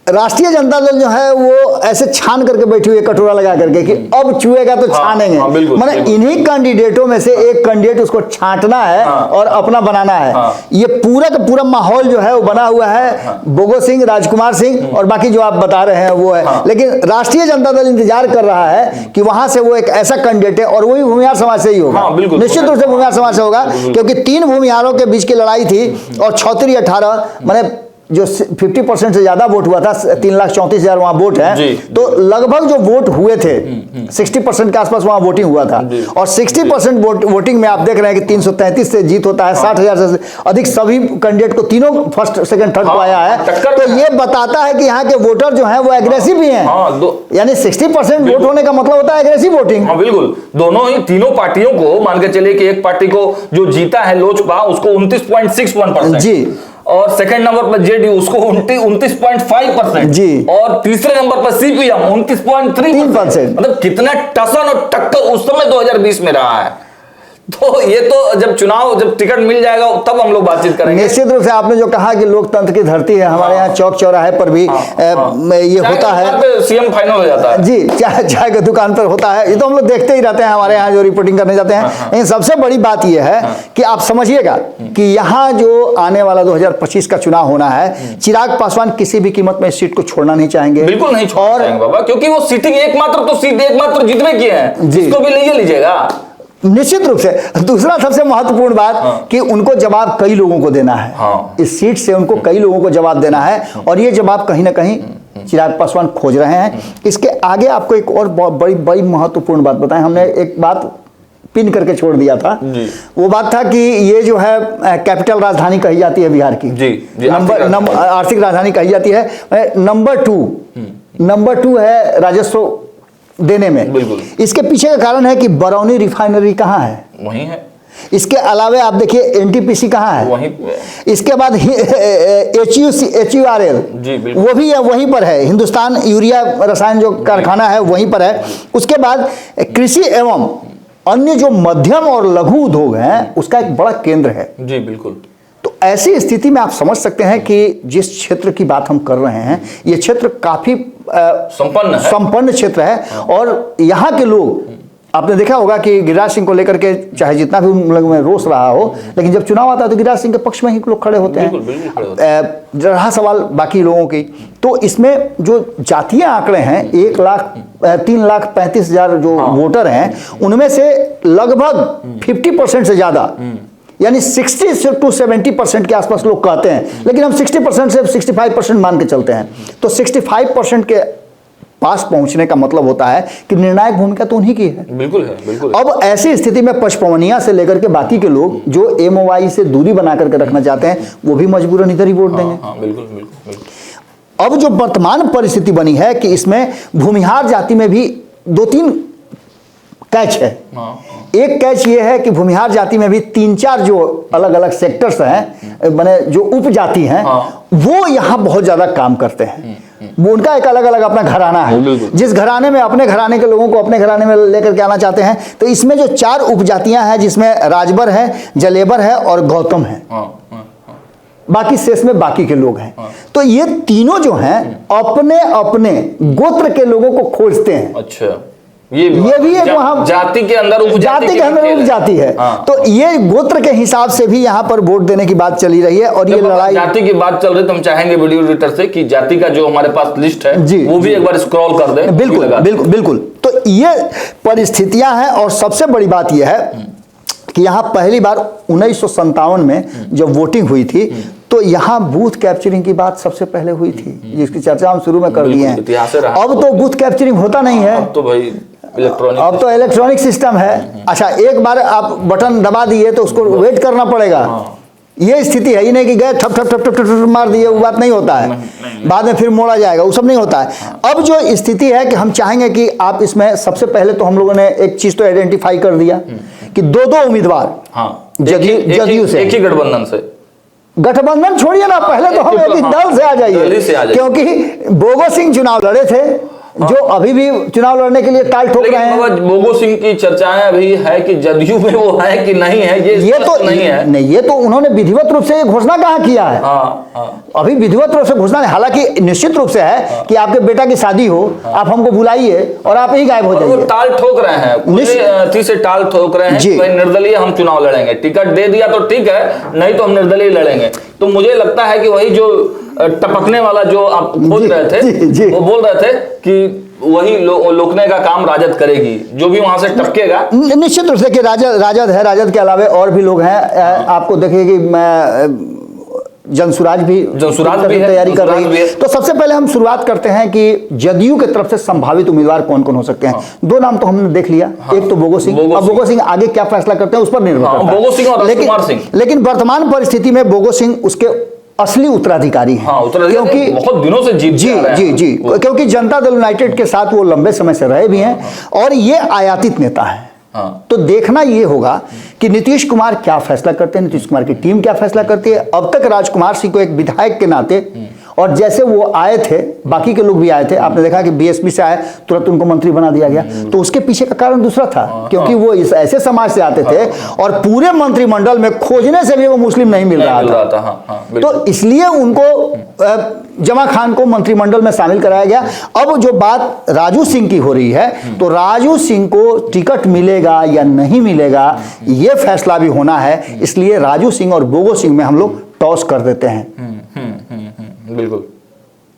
[SPEAKER 6] राष्ट्रीय जनता दल जो है वो ऐसे छान करके बैठी हुई है कटोरा लगा करके कि अब चुएगा तो छानेंगे। माने इन्हीं कैंडिडेटों में से एक कैंडिडेट उसको छांटना है और अपना बनाना है। ये पूरा का पूरा माहौल जो है वो बना हुआ है बोगो सिंह, राजकुमार सिंह और बाकी जो आप बता रहे हैं वो है। लेकिन राष्ट्रीय जनता दल इंतजार कर रहा है कि वहां से वो एक ऐसा कैंडिडेट है, और वही भूमिहार समाज से ही होगा, निश्चित रूप से भूमिहार समाज से होगा, क्योंकि 3 भूमिहारों के बीच की लड़ाई थी और 36-18 माने जो 50% से ज्यादा वोट हुआ था, 3,34,000 वहां वोट है, तो लगभग जो वोट हुए थे 60% के आसपास वहां वोटिंग हुआ था, और 60% वोटिंग में आप देख रहे हैं कि 333 से जीत होता है, 60,000 से अधिक सभी कैंडिडेट को, तीनों फर्स्ट सेकंड थर्ड को आया है। तो ये बताता है कि यहाँ के वोटर जो है वो एग्रेसिव भी हैं, यानी 60% वोट होने का मतलब होता है एग्रेसिव वोटिंग।
[SPEAKER 5] बिल्कुल, दोनों ही तीनों पार्टियों को मान के चलिए कि एक पार्टी को जो जीता है लोजपा उसको 29.61% जी, और सेकंड नंबर पर जेडीयू उसको 29.5%
[SPEAKER 6] जी,
[SPEAKER 5] और तीसरे नंबर पर सीपीएम 29.3%। मतलब कितना टसन और टक्कर उस समय 2020 में रहा है। तो ये तो जब चुनाव, जब टिकट मिल जाएगा तब हम लोग बातचीत करेंगे।
[SPEAKER 6] निश्चित रूप से आपने जो कहा कि लोकतंत्र की धरती है, हमारे यहाँ चौक चौराहे पर भी ये होता है,
[SPEAKER 5] सीएम फाइनल हो जाता है
[SPEAKER 6] जी, चाय की दुकान पर होता है, ये तो हम लोग देखते ही रहते हैं हमारे यहाँ जो रिपोर्टिंग करने जाते हैं। लेकिन सबसे बड़ी बात यह है कि आप समझिएगा कि यहाँ जो आने वाला 2025 का चुनाव होना है, चिराग पासवान किसी भी कीमत में इस सीट को छोड़ना नहीं चाहेंगे,
[SPEAKER 5] बिल्कुल नहीं छोड़ेंगे बाबा, क्योंकि वो सीटिंग एकमात्र जितने किए हैं, जिसको भी ले लीजिएगा।
[SPEAKER 6] निश्चित रूप से दूसरा सबसे महत्वपूर्ण बात कि उनको जवाब कई लोगों को देना है, इस सीट से उनको कई लोगों को जवाब देना है, और ये जवाब कहीं ना कहीं चिराग पासवान खोज रहे हैं। इसके आगे आपको एक और बड़ी महत्वपूर्ण बात बताएं, हमने एक बात पिन करके छोड़ दिया था, वो बात था कि ये जो है कैपिटल राजधानी कही जाती है बिहार की, आर्थिक राजधानी कही जाती है। नंबर 2 है राजस्व देने में। बिल्कुल। इसके पीछे का कारण है कि बरौनी रिफाइनरी कहाँ है,
[SPEAKER 5] वहीं है।
[SPEAKER 6] इसके अलावे आप देखिए एनटीपीसी कहाँ है,
[SPEAKER 5] वहीं। इसके
[SPEAKER 6] बाद HURL वो भी वहीं पर है, हिंदुस्तान यूरिया रसायन जो कारखाना है वहीं पर है। उसके बाद कृषि एवं अन्य जो मध्यम और लघु उद्योग हैं उसका एक बड़ा केंद्र है।
[SPEAKER 5] जी बिल्कुल।
[SPEAKER 6] तो ऐसी स्थिति में आप समझ सकते हैं कि जिस क्षेत्र की बात हम कर रहे हैं, ये क्षेत्र काफी संपन्न क्षेत्र है, और यहाँ के लोग, आपने देखा होगा कि गिरिराज सिंह को लेकर के चाहे जितना भी उन लोगों में रोष रहा हो, लेकिन जब चुनाव आता है तो गिरिराज सिंह के पक्ष में ही लोग खड़े होते हैं। रहा सवाल बाकी लोगों की, तो इसमें जो जातीय आंकड़े हैं 3,35,000 जो वोटर हैं, उनमें से लगभग 50% से ज्यादा, यानी 60 to 70% के आसपास लोग कहते हैं, लेकिन हम 60% से 65% मान के चलते हैं, तो 65% के पास पहुंचने का मतलब होता है कि निर्णायक भूमिका तो उन्हीं की है।
[SPEAKER 5] बिल्कुल है, बिल्कुल है।
[SPEAKER 6] अब ऐसी स्थिति में पचपवनिया से लेकर के बाकी के लोग जो एमओआई से दूरी बना करके रखना चाहते हैं वो भी मजबूरन इधर ही वोट देंगे।
[SPEAKER 5] हाँ, बिल्कुल बिल्कुल बिल्कुल।
[SPEAKER 6] अब जो वर्तमान परिस्थिति बनी है कि इसमें भूमिहार जाति में भी 2-3 कैच है। एक कैच ये है कि भूमिहार जाति में भी 3-4 जो अलग अलग सेक्टर्स हैं, माने जो उपजाति हैं, वो यहाँ बहुत ज्यादा काम करते हैं। वो उनका एक अलग अलग अपना घराना है, जिस घराने में अपने घराने के लोगों को अपने घराने में लेकर के आना चाहते हैं। तो इसमें जो 4 उपजातियां हैं जिसमें राजबर है, जलेबर है और गौतम है, बाकी शेष में बाकी के लोग हैं। तो ये तीनों जो हैं अपने अपने गोत्र के लोगों को खोजते हैं।
[SPEAKER 5] अच्छा,
[SPEAKER 6] ये भी एक वहां
[SPEAKER 5] जाति के अंदर
[SPEAKER 6] उपजाति है। तो ये गोत्र के हिसाब से भी यहाँ पर वोट देने की बात चली रही है। और ये लड़ाई
[SPEAKER 5] जाति की बात चल रही, तो हम चाहेंगे वीडियो एडिटर से कि जाति का जो हमारे पास लिस्ट है
[SPEAKER 6] जी,
[SPEAKER 5] वो भी एक बार स्क्रॉल कर दें।
[SPEAKER 6] बिल्कुल बिल्कुल बिल्कुल। तो ये परिस्थितियां हैं। और सबसे बड़ी बात यह है कि यहाँ पहली बार 1957 में जब वोटिंग हुई थी तो यहाँ बूथ कैप्चरिंग की बात सबसे पहले हुई थी, जिसकी चर्चा हम शुरू में कर लिए हैं। अब तो बूथ कैप्चरिंग होता नहीं है,
[SPEAKER 5] अब तो भाई
[SPEAKER 6] अब तो इलेक्ट्रॉनिक सिस्टम है। अच्छा, एक बार आप बटन दबा दिए तो उसको वेट करना पड़ेगा। ये स्थिति है ही नहीं कि गए ठप ठप ठप ठप ठप मार दिए, वो बात नहीं होता है। बाद में फिर मोड़ा जाएगा, वो सब नहीं होता है। अब जो स्थिति है कि हम चाहेंगे कि आप इसमें सबसे पहले तो हम लोगों ने एक चीज तो आइडेंटिफाई कर दिया कि 2-2 उम्मीदवार जदयू से,
[SPEAKER 5] एक ही गठबंधन से।
[SPEAKER 6] गठबंधन छोड़िए ना, पहले तो हम एक ही दल से आ जाइए, क्योंकि बोगो सिंह चुनाव लड़े थे जो अभी भी चुनाव लड़ने के लिए टाल ठोक रहे हैं।
[SPEAKER 5] बोगो सिंह की चर्चाएं अभी है कि जदयू में वो है कि नहीं है, ये तो नहीं है।
[SPEAKER 6] नहीं, ये तो उन्होंने विधिवत रूप से घोषणा कहाँ किया है। अभी विधिवत रूप से घोषणा नहीं, हालांकि निश्चित रूप से है कि आपके बेटा की शादी हो, आप हमको बुलाइए और आप ही गायब हो जाइए।
[SPEAKER 5] टाल ठोक रहे हैं, से टाल ठोक रहे हैं भाई निर्दलीय हम चुनाव लड़ेंगे, टिकट दे दिया तो ठीक है, नहीं तो हम निर्दलीय लड़ेंगे। तो मुझे लगता है कि वही जो टपकने वाला जो आप बोल रहे थे, वो बोल रहे थे कि वही लोकने का काम राजद करेगी, जो भी वहां से टपकेगा।
[SPEAKER 6] निश्चित रूप से कि राजद है, राजद के अलावा और भी लोग हैं। आपको देखिए कि मैं जनसुराज भी तैयारी कर रही है। तो सबसे पहले हम शुरुआत करते हैं कि जदयू की तरफ से संभावित उम्मीदवार कौन कौन हो सकते हैं। 2 नाम तो हमने देख लिया, एक तो बोगो सिंह। अब बोगो सिंह आगे क्या फैसला करते हैं उस पर निर्भर करता है,
[SPEAKER 5] बोगो सिंह और राजकुमार सिंह।
[SPEAKER 6] लेकिन वर्तमान परिस्थिति में बोगो सिंह उसके असली उत्तराधिकारी हैं।
[SPEAKER 5] क्योंकि बहुत दिनों से
[SPEAKER 6] जी क्योंकि जनता दल यूनाइटेड के साथ वो लंबे समय से रहे भी हैं और ये आयातित नेता है। तो देखना ये होगा कि नीतीश कुमार क्या फैसला करते हैं, नीतीश कुमार की टीम क्या फैसला करती है। अब तक राजकुमार सिंह को एक विधायक के नाते और जैसे वो आए थे, बाकी के लोग भी आए थे, आपने देखा कि बीएसपी से आए तुरंत उनको मंत्री बना दिया गया। तो उसके पीछे का कारण दूसरा था, क्योंकि वो इस ऐसे समाज से आते थे और पूरे मंत्रिमंडल में खोजने से भी वो मुस्लिम नहीं मिल रहा था। तो इसलिए उनको जमा खान को मंत्रिमंडल में शामिल कराया गया। अब जो बात राजू सिंह की हो रही है, तो राजू सिंह को टिकट मिलेगा या नहीं मिलेगा ये फैसला भी होना है। इसलिए राजू सिंह और बोगो सिंह में हम लोग टॉस कर देते हैं।
[SPEAKER 5] बिल्कुल,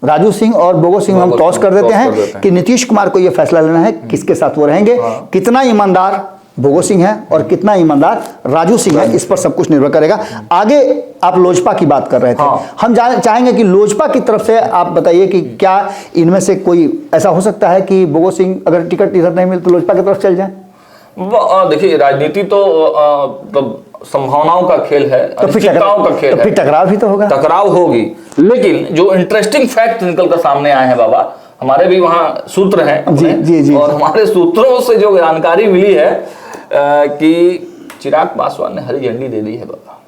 [SPEAKER 6] राजू सिंह और बोगो सिंह हम टॉस कर देते हैं कि नीतीश कुमार को यह फैसला लेना है किसके साथ वो रहेंगे। कितना ईमानदार बोगो सिंह है और कितना ईमानदार राजू सिंह है, इस पर सब कुछ निर्भर करेगा। आगे आप लोजपा की बात कर रहे थे, हम चाहेंगे कि लोजपा की तरफ से आप बताइए कि क्या इनमें से कोई ऐसा हो सकता है कि बोगो सिंह अगर टिकट इधर नहीं मिले तो लोजपा की तरफ चल जाए।
[SPEAKER 5] देखिए, राजनीति तो संभावनाओं का खेल है,
[SPEAKER 6] अनिश्चितताओं का खेल है। फिर टकराव भी तो होगा,
[SPEAKER 5] टकराव होगी। लेकिन जो इंटरेस्टिंग फैक्ट निकल कर सामने आए हैं बाबा, हमारे भी वहां सूत्र हैं
[SPEAKER 6] जी,
[SPEAKER 5] और हमारे सूत्रों से जो जानकारी मिली है कि चिराग पासवान ने हरी झंडी दे दी है बाबा।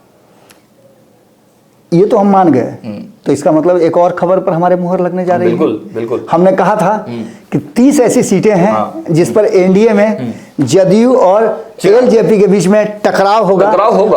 [SPEAKER 6] ये तो हम मान गए, तो इसका मतलब एक और खबर पर हमारे मुहर लगने जा रही है।
[SPEAKER 5] बिल्कुल।
[SPEAKER 6] हमने कहा था कि 30 ऐसी सीटें हैं जिस पर एनडीए में जदयू और एलजेपी के बीच में टकराव होगा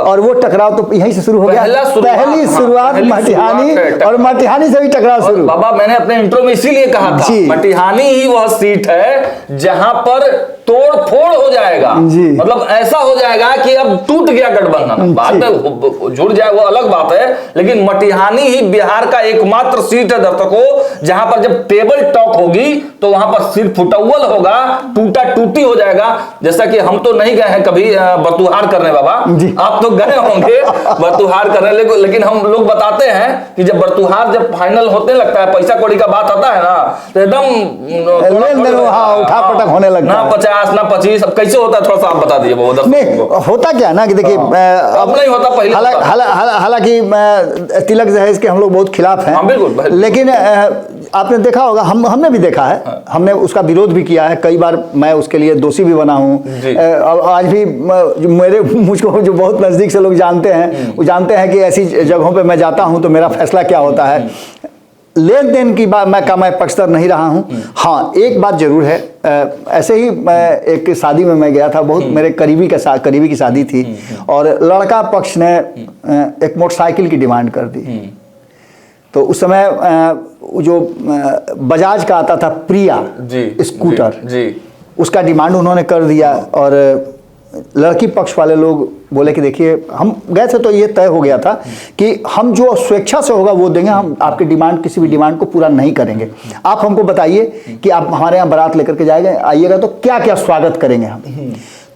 [SPEAKER 6] और वो टकराव तो यहीं से शुरू हो गया। पहली शुरुआत मटिहानी, और मटिहानी से भी टकराव शुरू।
[SPEAKER 5] बाबा, मैंने अपने इंट्रो में इसीलिए कहा था मटिहानी ही वह सीट है जहां पर तोड़ फोड़ हो जाएगा। मतलब ऐसा हो जाएगा कि अब टूट गया गठबंधन, बाद में जुड़ जाए वो अलग बात है, लेकिन मटिहानी ही बिहार बिहार का एकमात्र सीट है दर्शकों जहां पर जब टेबल टॉक होगी तो वहां पर सिर फुटअव्वल होगा, टूटा टूटी हो जाएगा। जैसा कि हम तो नहीं गए हैं कभी बर्तुहार करने बाबा, आप तो गए होंगे बर्तुहार करने, लेकिन हम लोग बताते हैं कि जब बर्तुहार जब फाइनल होते लगता है, पैसा कौड़ी का बात आता है ना, तो एकदम
[SPEAKER 6] उठा पटक होने लगता है।
[SPEAKER 5] ना 50 ना 25, अब कैसे होता है थोड़ा सा आप बता दीजिए।
[SPEAKER 6] होता क्या ना कि देखिए
[SPEAKER 5] अब नहीं होता पहले।
[SPEAKER 6] हालांकि तिलक दहेज के हम लोग बहुत खिलाफ हैं,
[SPEAKER 5] बिल्कुल,
[SPEAKER 6] लेकिन आपने देखा होगा, हमने भी देखा है, हमने उसका विरोध भी किया है कई बार, मैं उसके लिए दोषी भी बना हूँ। आज भी मुझको जो बहुत नजदीक से लोग जानते हैं, वो जानते हैं कि ऐसी जगहों पे मैं जाता हूँ तो मेरा फैसला क्या होता है। लेन देन की बात मैं पक्षधर नहीं रहा हूँ। हाँ, एक बात जरूर है, ऐसे ही एक शादी में मैं गया था, बहुत मेरे करीबी की शादी थी, और लड़का पक्ष ने एक मोटरसाइकिल की डिमांड कर दी। तो उस समय जो बजाज का आता था प्रिया स्कूटर, उसका डिमांड उन्होंने कर दिया, और लड़की पक्ष वाले लोग बोले कि देखिए, हम गए थे तो ये तय हो गया था कि हम जो स्वेच्छा से होगा वो देंगे, हम आपकी डिमांड, किसी भी डिमांड को पूरा नहीं करेंगे। आप हमको बताइए कि आप हमारे यहाँ बारात लेकर के आइएगा तो क्या क्या स्वागत करेंगे हम।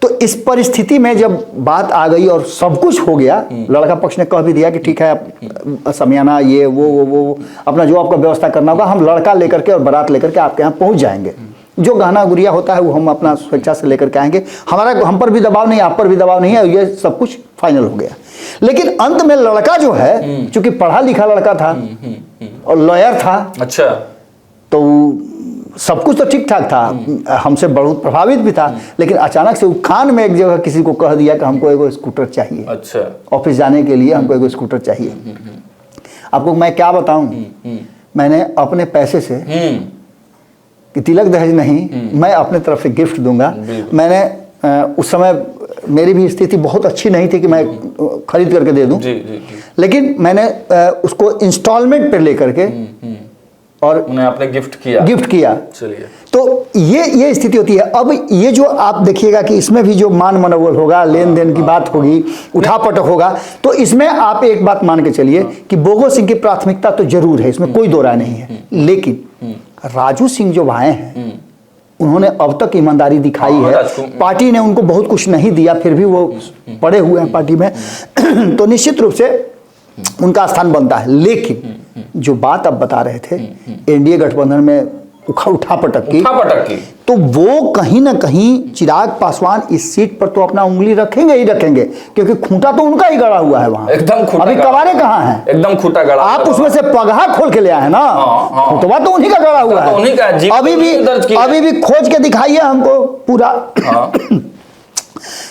[SPEAKER 6] तो इस परिस्थिति में जब बात आ गई और सब कुछ हो गया, लड़का पक्ष ने कह भी दिया कि ठीक है, आप समियाना ये वो अपना जो आपका व्यवस्था करना होगा, हम लड़का लेकर के और बारात लेकर के आपके यहाँ पहुँच जाएंगे, जो गहना गुड़िया होता है वो हम अपना स्वेच्छा से लेकर के आएंगे, हम पर भी दबाव नहीं, आप पर भी दबाव नहीं है, ये सब कुछ फाइनल हो गया। लेकिन अंत में लड़का जो है, चूंकि पढ़ा लिखा लड़का था और लॉयर था,
[SPEAKER 5] अच्छा,
[SPEAKER 6] तो सब कुछ तो ठीक ठाक था, हमसे बहुत प्रभावित भी था, लेकिन अचानक से कान में एक जगह किसी को कह दिया कि हमको एगो स्कूटर चाहिए,
[SPEAKER 5] अच्छा,
[SPEAKER 6] ऑफिस जाने के लिए हमको एगो स्कूटर चाहिए। आपको मैं क्या बताऊं, मैंने अपने पैसे से, कि तिलक दहेज नहीं, मैं अपने तरफ से गिफ्ट दूंगा। मैंने उस समय मेरी भी स्थिति बहुत अच्छी नहीं थी कि मैं खरीद करके दे दूं, लेकिन मैंने उसको इंस्टॉलमेंट पे लेकर के और
[SPEAKER 5] आपने गिफ्ट किया। चलिए,
[SPEAKER 6] तो ये स्थिति होती है। अब ये जो आप देखिएगा कि इसमें भी जो मान मनोबल होगा, लेन देन की बात होगी, उठापटक होगा, तो इसमें आप एक बात मान के चलिए कि बोगो सिंह की प्राथमिकता तो जरूर है, इसमें कोई दो राय नहीं है। लेकिन राजू सिंह जो आए हैं, उन्होंने अब तक ईमानदारी दिखाई है, पार्टी ने उनको बहुत कुछ नहीं दिया, फिर भी वो पड़े हुए हैं पार्टी में तो निश्चित रूप से उनका स्थान बनता है। लेकिन जो बात आप बता रहे थे एनडीए गठबंधन में उठापटक की, तो वो कहीं ना कहीं चिराग पासवान इस सीट पर तो अपना उंगली रखेंगे ही रखेंगे, क्योंकि खूंटा तो उनका ही गड़ा हुआ है वहां,
[SPEAKER 5] एकदम खूंटा।
[SPEAKER 6] अभी कवारे कहाँ हैं,
[SPEAKER 5] एकदम खूंटा गड़ा,
[SPEAKER 6] आप उसमें से पगहा खोल के ले आए ना, खूंटवा तो उन्हीं का गड़ा हुआ है। अभी भी खोज के दिखाइए हमको पूरा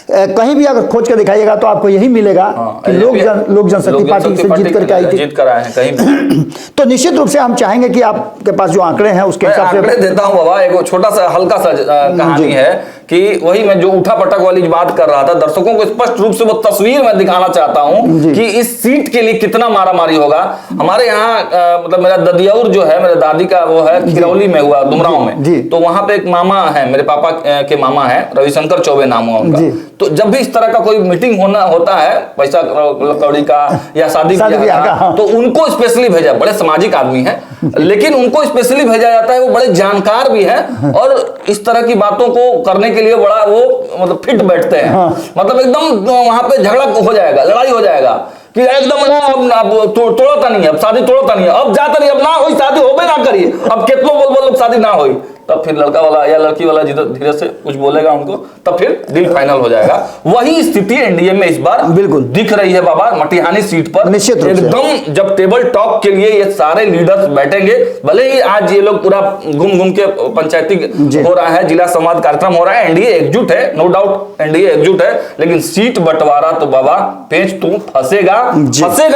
[SPEAKER 6] कहीं भी अगर खोज कर दिखाइएगा तो आपको यही मिलेगा कि लोक जनशक्ति पार्टी से जीत करके आई थी, कहीं तो निश्चित रूप से हम चाहेंगे कि आपके पास जो आंकड़े हैं उसके हिसाब से
[SPEAKER 5] आंकड़े देता हूं बाबा। एक छोटा सा हल्का सा कहानी है कि वही मैं जो उठा पटक वाली बात कर रहा था, दर्शकों को स्पष्ट रूप से वो तस्वीर मैं दिखाना चाहता हूं कि इस सीट के लिए कितना मारामारी होगा। हमारे यहाँ मतलब मेरा ददियाउर जो है, मेरे दादी का वो है खिरौली में हुआ, दुमराव में, तो वहां पे एक मामा है, मेरे पापा के मामा है, रविशंकर चौबे नाम हुआ उनका। तो जब भी इस तरह का कोई मीटिंग होता है, पैसा कौड़ी का या शादी ब्याह का, तो उनको स्पेशली भेजा, बड़े सामाजिक आदमी है, लेकिन उनको स्पेशली भेजा जाता है, वो बड़े जानकार भी है और इस तरह की बातों को करने के लिए बड़ा वो मतलब फिट बैठते हैं। मतलब एकदम वहां पे झगड़ा हो जाएगा, लड़ाई हो जाएगा कि एकदम अब तोड़ता नहीं है, अब शादी तोड़ता नहीं है, अब जाता नहीं, अब ना हो शादी हो भी ना करिए, अब कितनों बोल शादी ना हो, तब फिर लड़का वाला या लड़की वाला धीरे से कुछ बोलेगा उनको, तब फिर डील फाइनल हो जाएगा। वही स्थिति एनडीए में इस बार बिल्कुल दिख रही है बाबा, मटिहानी सीट पर
[SPEAKER 6] निश्चित
[SPEAKER 5] एकदम जब टेबल टॉक के लिए ये सारे लीडर्स बैठेंगे, भले ही आज ये लोग पूरा घूम के पंचायती हो रहा है, जिला संवाद कार्यक्रम हो रहा है, एनडीए एकजुट है, नो डाउट एनडीए एकजुट है, लेकिन सीट बंटवारा तो बाबा पेच तू फंसेगा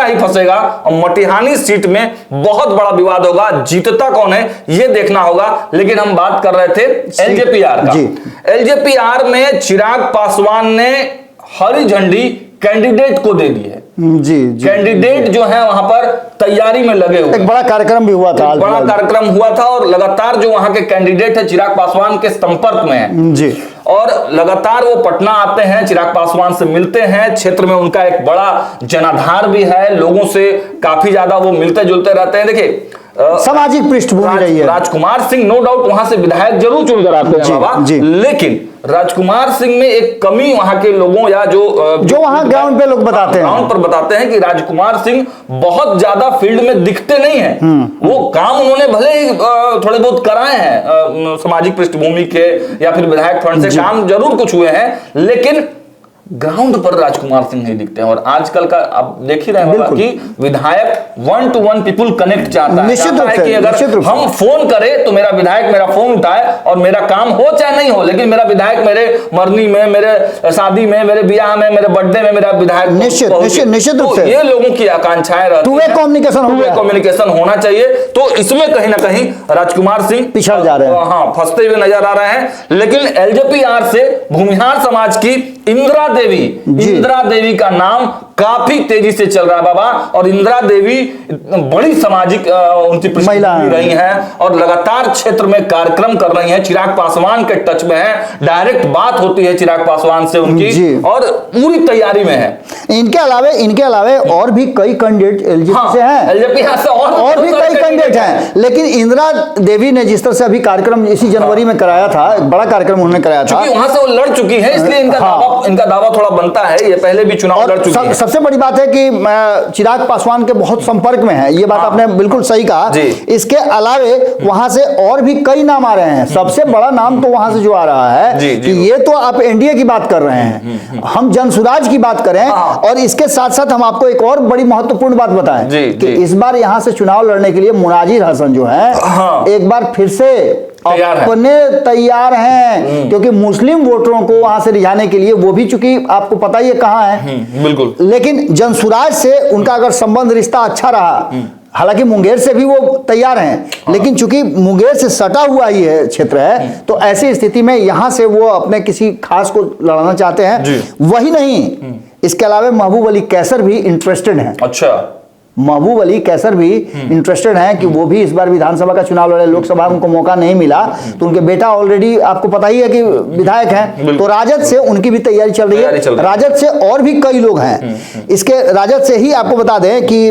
[SPEAKER 5] ही फंसेगा। और मटिहानी सीट में बहुत बड़ा विवाद होगा, जीतता कौन है ये देखना होगा। लेकिन हम बात कर रहे थे एलजेपीआर का। एलजेपीआर में चिराग पासवान ने हरी झंडी कैंडिडेट को दे दी है,
[SPEAKER 6] जी जी।
[SPEAKER 5] कैंडिडेट जो है वहां पर तैयारी में लगे हुए
[SPEAKER 6] एक बड़ा कार्यक्रम भी हुआ था,
[SPEAKER 5] एक बड़ा कार्यक्रम हुआ था और लगातार जो वहां के कैंडिडेट है चिराग पासवान के संपर्क में है
[SPEAKER 6] जी।
[SPEAKER 5] और लगातार वो पटना आते हैं, चिराग पासवान से मिलते हैं। क्षेत्र में उनका एक बड़ा जनाधार भी है, लोगों से काफी ज्यादा वो मिलते जुलते रहते हैं। देखिए
[SPEAKER 6] सामाजिक पृष्ठभूमि रही है।
[SPEAKER 5] राजकुमार सिंह नो डाउट वहां से विधायक जरूर चुनकर आते हैं बाबा, लेकिन राजकुमार सिंह में एक कमी वहां के लोगों या जो
[SPEAKER 6] वहां ग्राउंड पे लोग बताते हैं,
[SPEAKER 5] ग्राउंड पर बताते हैं कि राजकुमार सिंह बहुत ज्यादा फील्ड में दिखते नहीं हैं। वो काम उन्होंने भले ही थोड़े बहुत कराए हैं, सामाजिक पृष्ठभूमि के या फिर विधायक फंड से काम जरूर कुछ हुए हैं, लेकिन ग्राउंड पर राजकुमार सिंह नहीं दिखते हैं। और आजकल का आप देख ही रहे होगा कि विधायक 1 to 1 पीपुल कनेक्ट चाहता है,
[SPEAKER 6] निश्चित रूप से
[SPEAKER 5] कि अगर हम फोन करें तो मेरा विधायक मेरा फोन उठाए और मेरा काम हो चाहे नहीं हो, लेकिन मेरा विधायक मेरे मरनी में, मेरे शादी में, मेरे ब्याह में, मेरे बर्थडे में मेरा विधायक
[SPEAKER 6] निश्चित रूप से
[SPEAKER 5] ये लोगों की आकांक्षाएं रहती हैं। कम्युनिकेशन होना चाहिए। तो इसमें कहीं ना कहीं राजकुमार सिंह
[SPEAKER 6] पिछड़ जा रहे हैं,
[SPEAKER 5] हाँ फंसते हुए नजर आ रहे हैं। लेकिन एलजेपीआर से भूमिहार समाज की इंदिरा देवी का नाम काफी तेजी से चल रहा है बाबा। और इंदिरा देवी बड़ी सामाजिक उनकी महिला रही हैं और लगातार क्षेत्र में कार्यक्रम कर रही हैं, चिराग पासवान के टच में है, डायरेक्ट बात होती है चिराग पासवान से उनकी और पूरी तैयारी में है।
[SPEAKER 6] इनके अलावे और भी कई कैंडिडेट एलजेपी से हैं,
[SPEAKER 5] एलजेपी से
[SPEAKER 6] और भी कई कैंडिडेट हैं। लेकिन इंदिरा देवी ने जिस तरह से अभी कार्यक्रम इसी जनवरी में कराया था, एक बड़ा कार्यक्रम उन्होंने कराया था,
[SPEAKER 5] वहां से वो लड़ चुकी है, इसलिए इनका दावा थोड़ा बनता है। ये पहले भी चुनाव लड़ चुकी है।
[SPEAKER 6] सबसे बड़ी बात है कि चिराग पासवान के बहुत संपर्क में है, ये बात आपने बिल्कुल सही कहा। इसके अलावे वहां से और भी कई नाम आ रहे हैं। सबसे बड़ा नाम तो वहां से जो आ रहा है कि ये तो आप एनडीए की बात कर रहे हैं, हम जनसुराज की बात करें। और इसके साथ साथ हम आपको एक और बड़ी महत्वपूर्ण बात बताएं कि इस बार यहां से चुनाव लड़ने के लिए मुनाजिर हसन जो है एक बार फिर से अपने तैयार हैं, क्योंकि मुस्लिम वोटरों को वहां से रिझाने के लिए, वो भी चूंकि आपको पता ही है कहां है,
[SPEAKER 5] बिल्कुल,
[SPEAKER 6] लेकिन जनसुराज से उनका अगर संबंध रिश्ता अच्छा रहा, हालांकि मुंगेर से भी वो तैयार हैं, लेकिन चूंकि मुंगेर से सटा हुआ ही है क्षेत्र है, तो ऐसी स्थिति में यहां से वो अपने किसी खास को लड़ना चाहते हैं। वही नहीं, इसके अलावा महबूब अली कैसर भी इंटरेस्टेड हैं।
[SPEAKER 5] अच्छा,
[SPEAKER 6] महबूब अली कैसर भी इंटरेस्टेड हैं कि वो भी इस बार विधानसभा का चुनाव लड़े। लोकसभा उनको मौका नहीं मिला, तो उनके बेटा ऑलरेडी आपको पता ही है कि विधायक हैं, तो राजद से उनकी भी तैयारी चल रही है। राजद से और भी कई लोग हैं। इसके राजद से ही आपको बता दें कि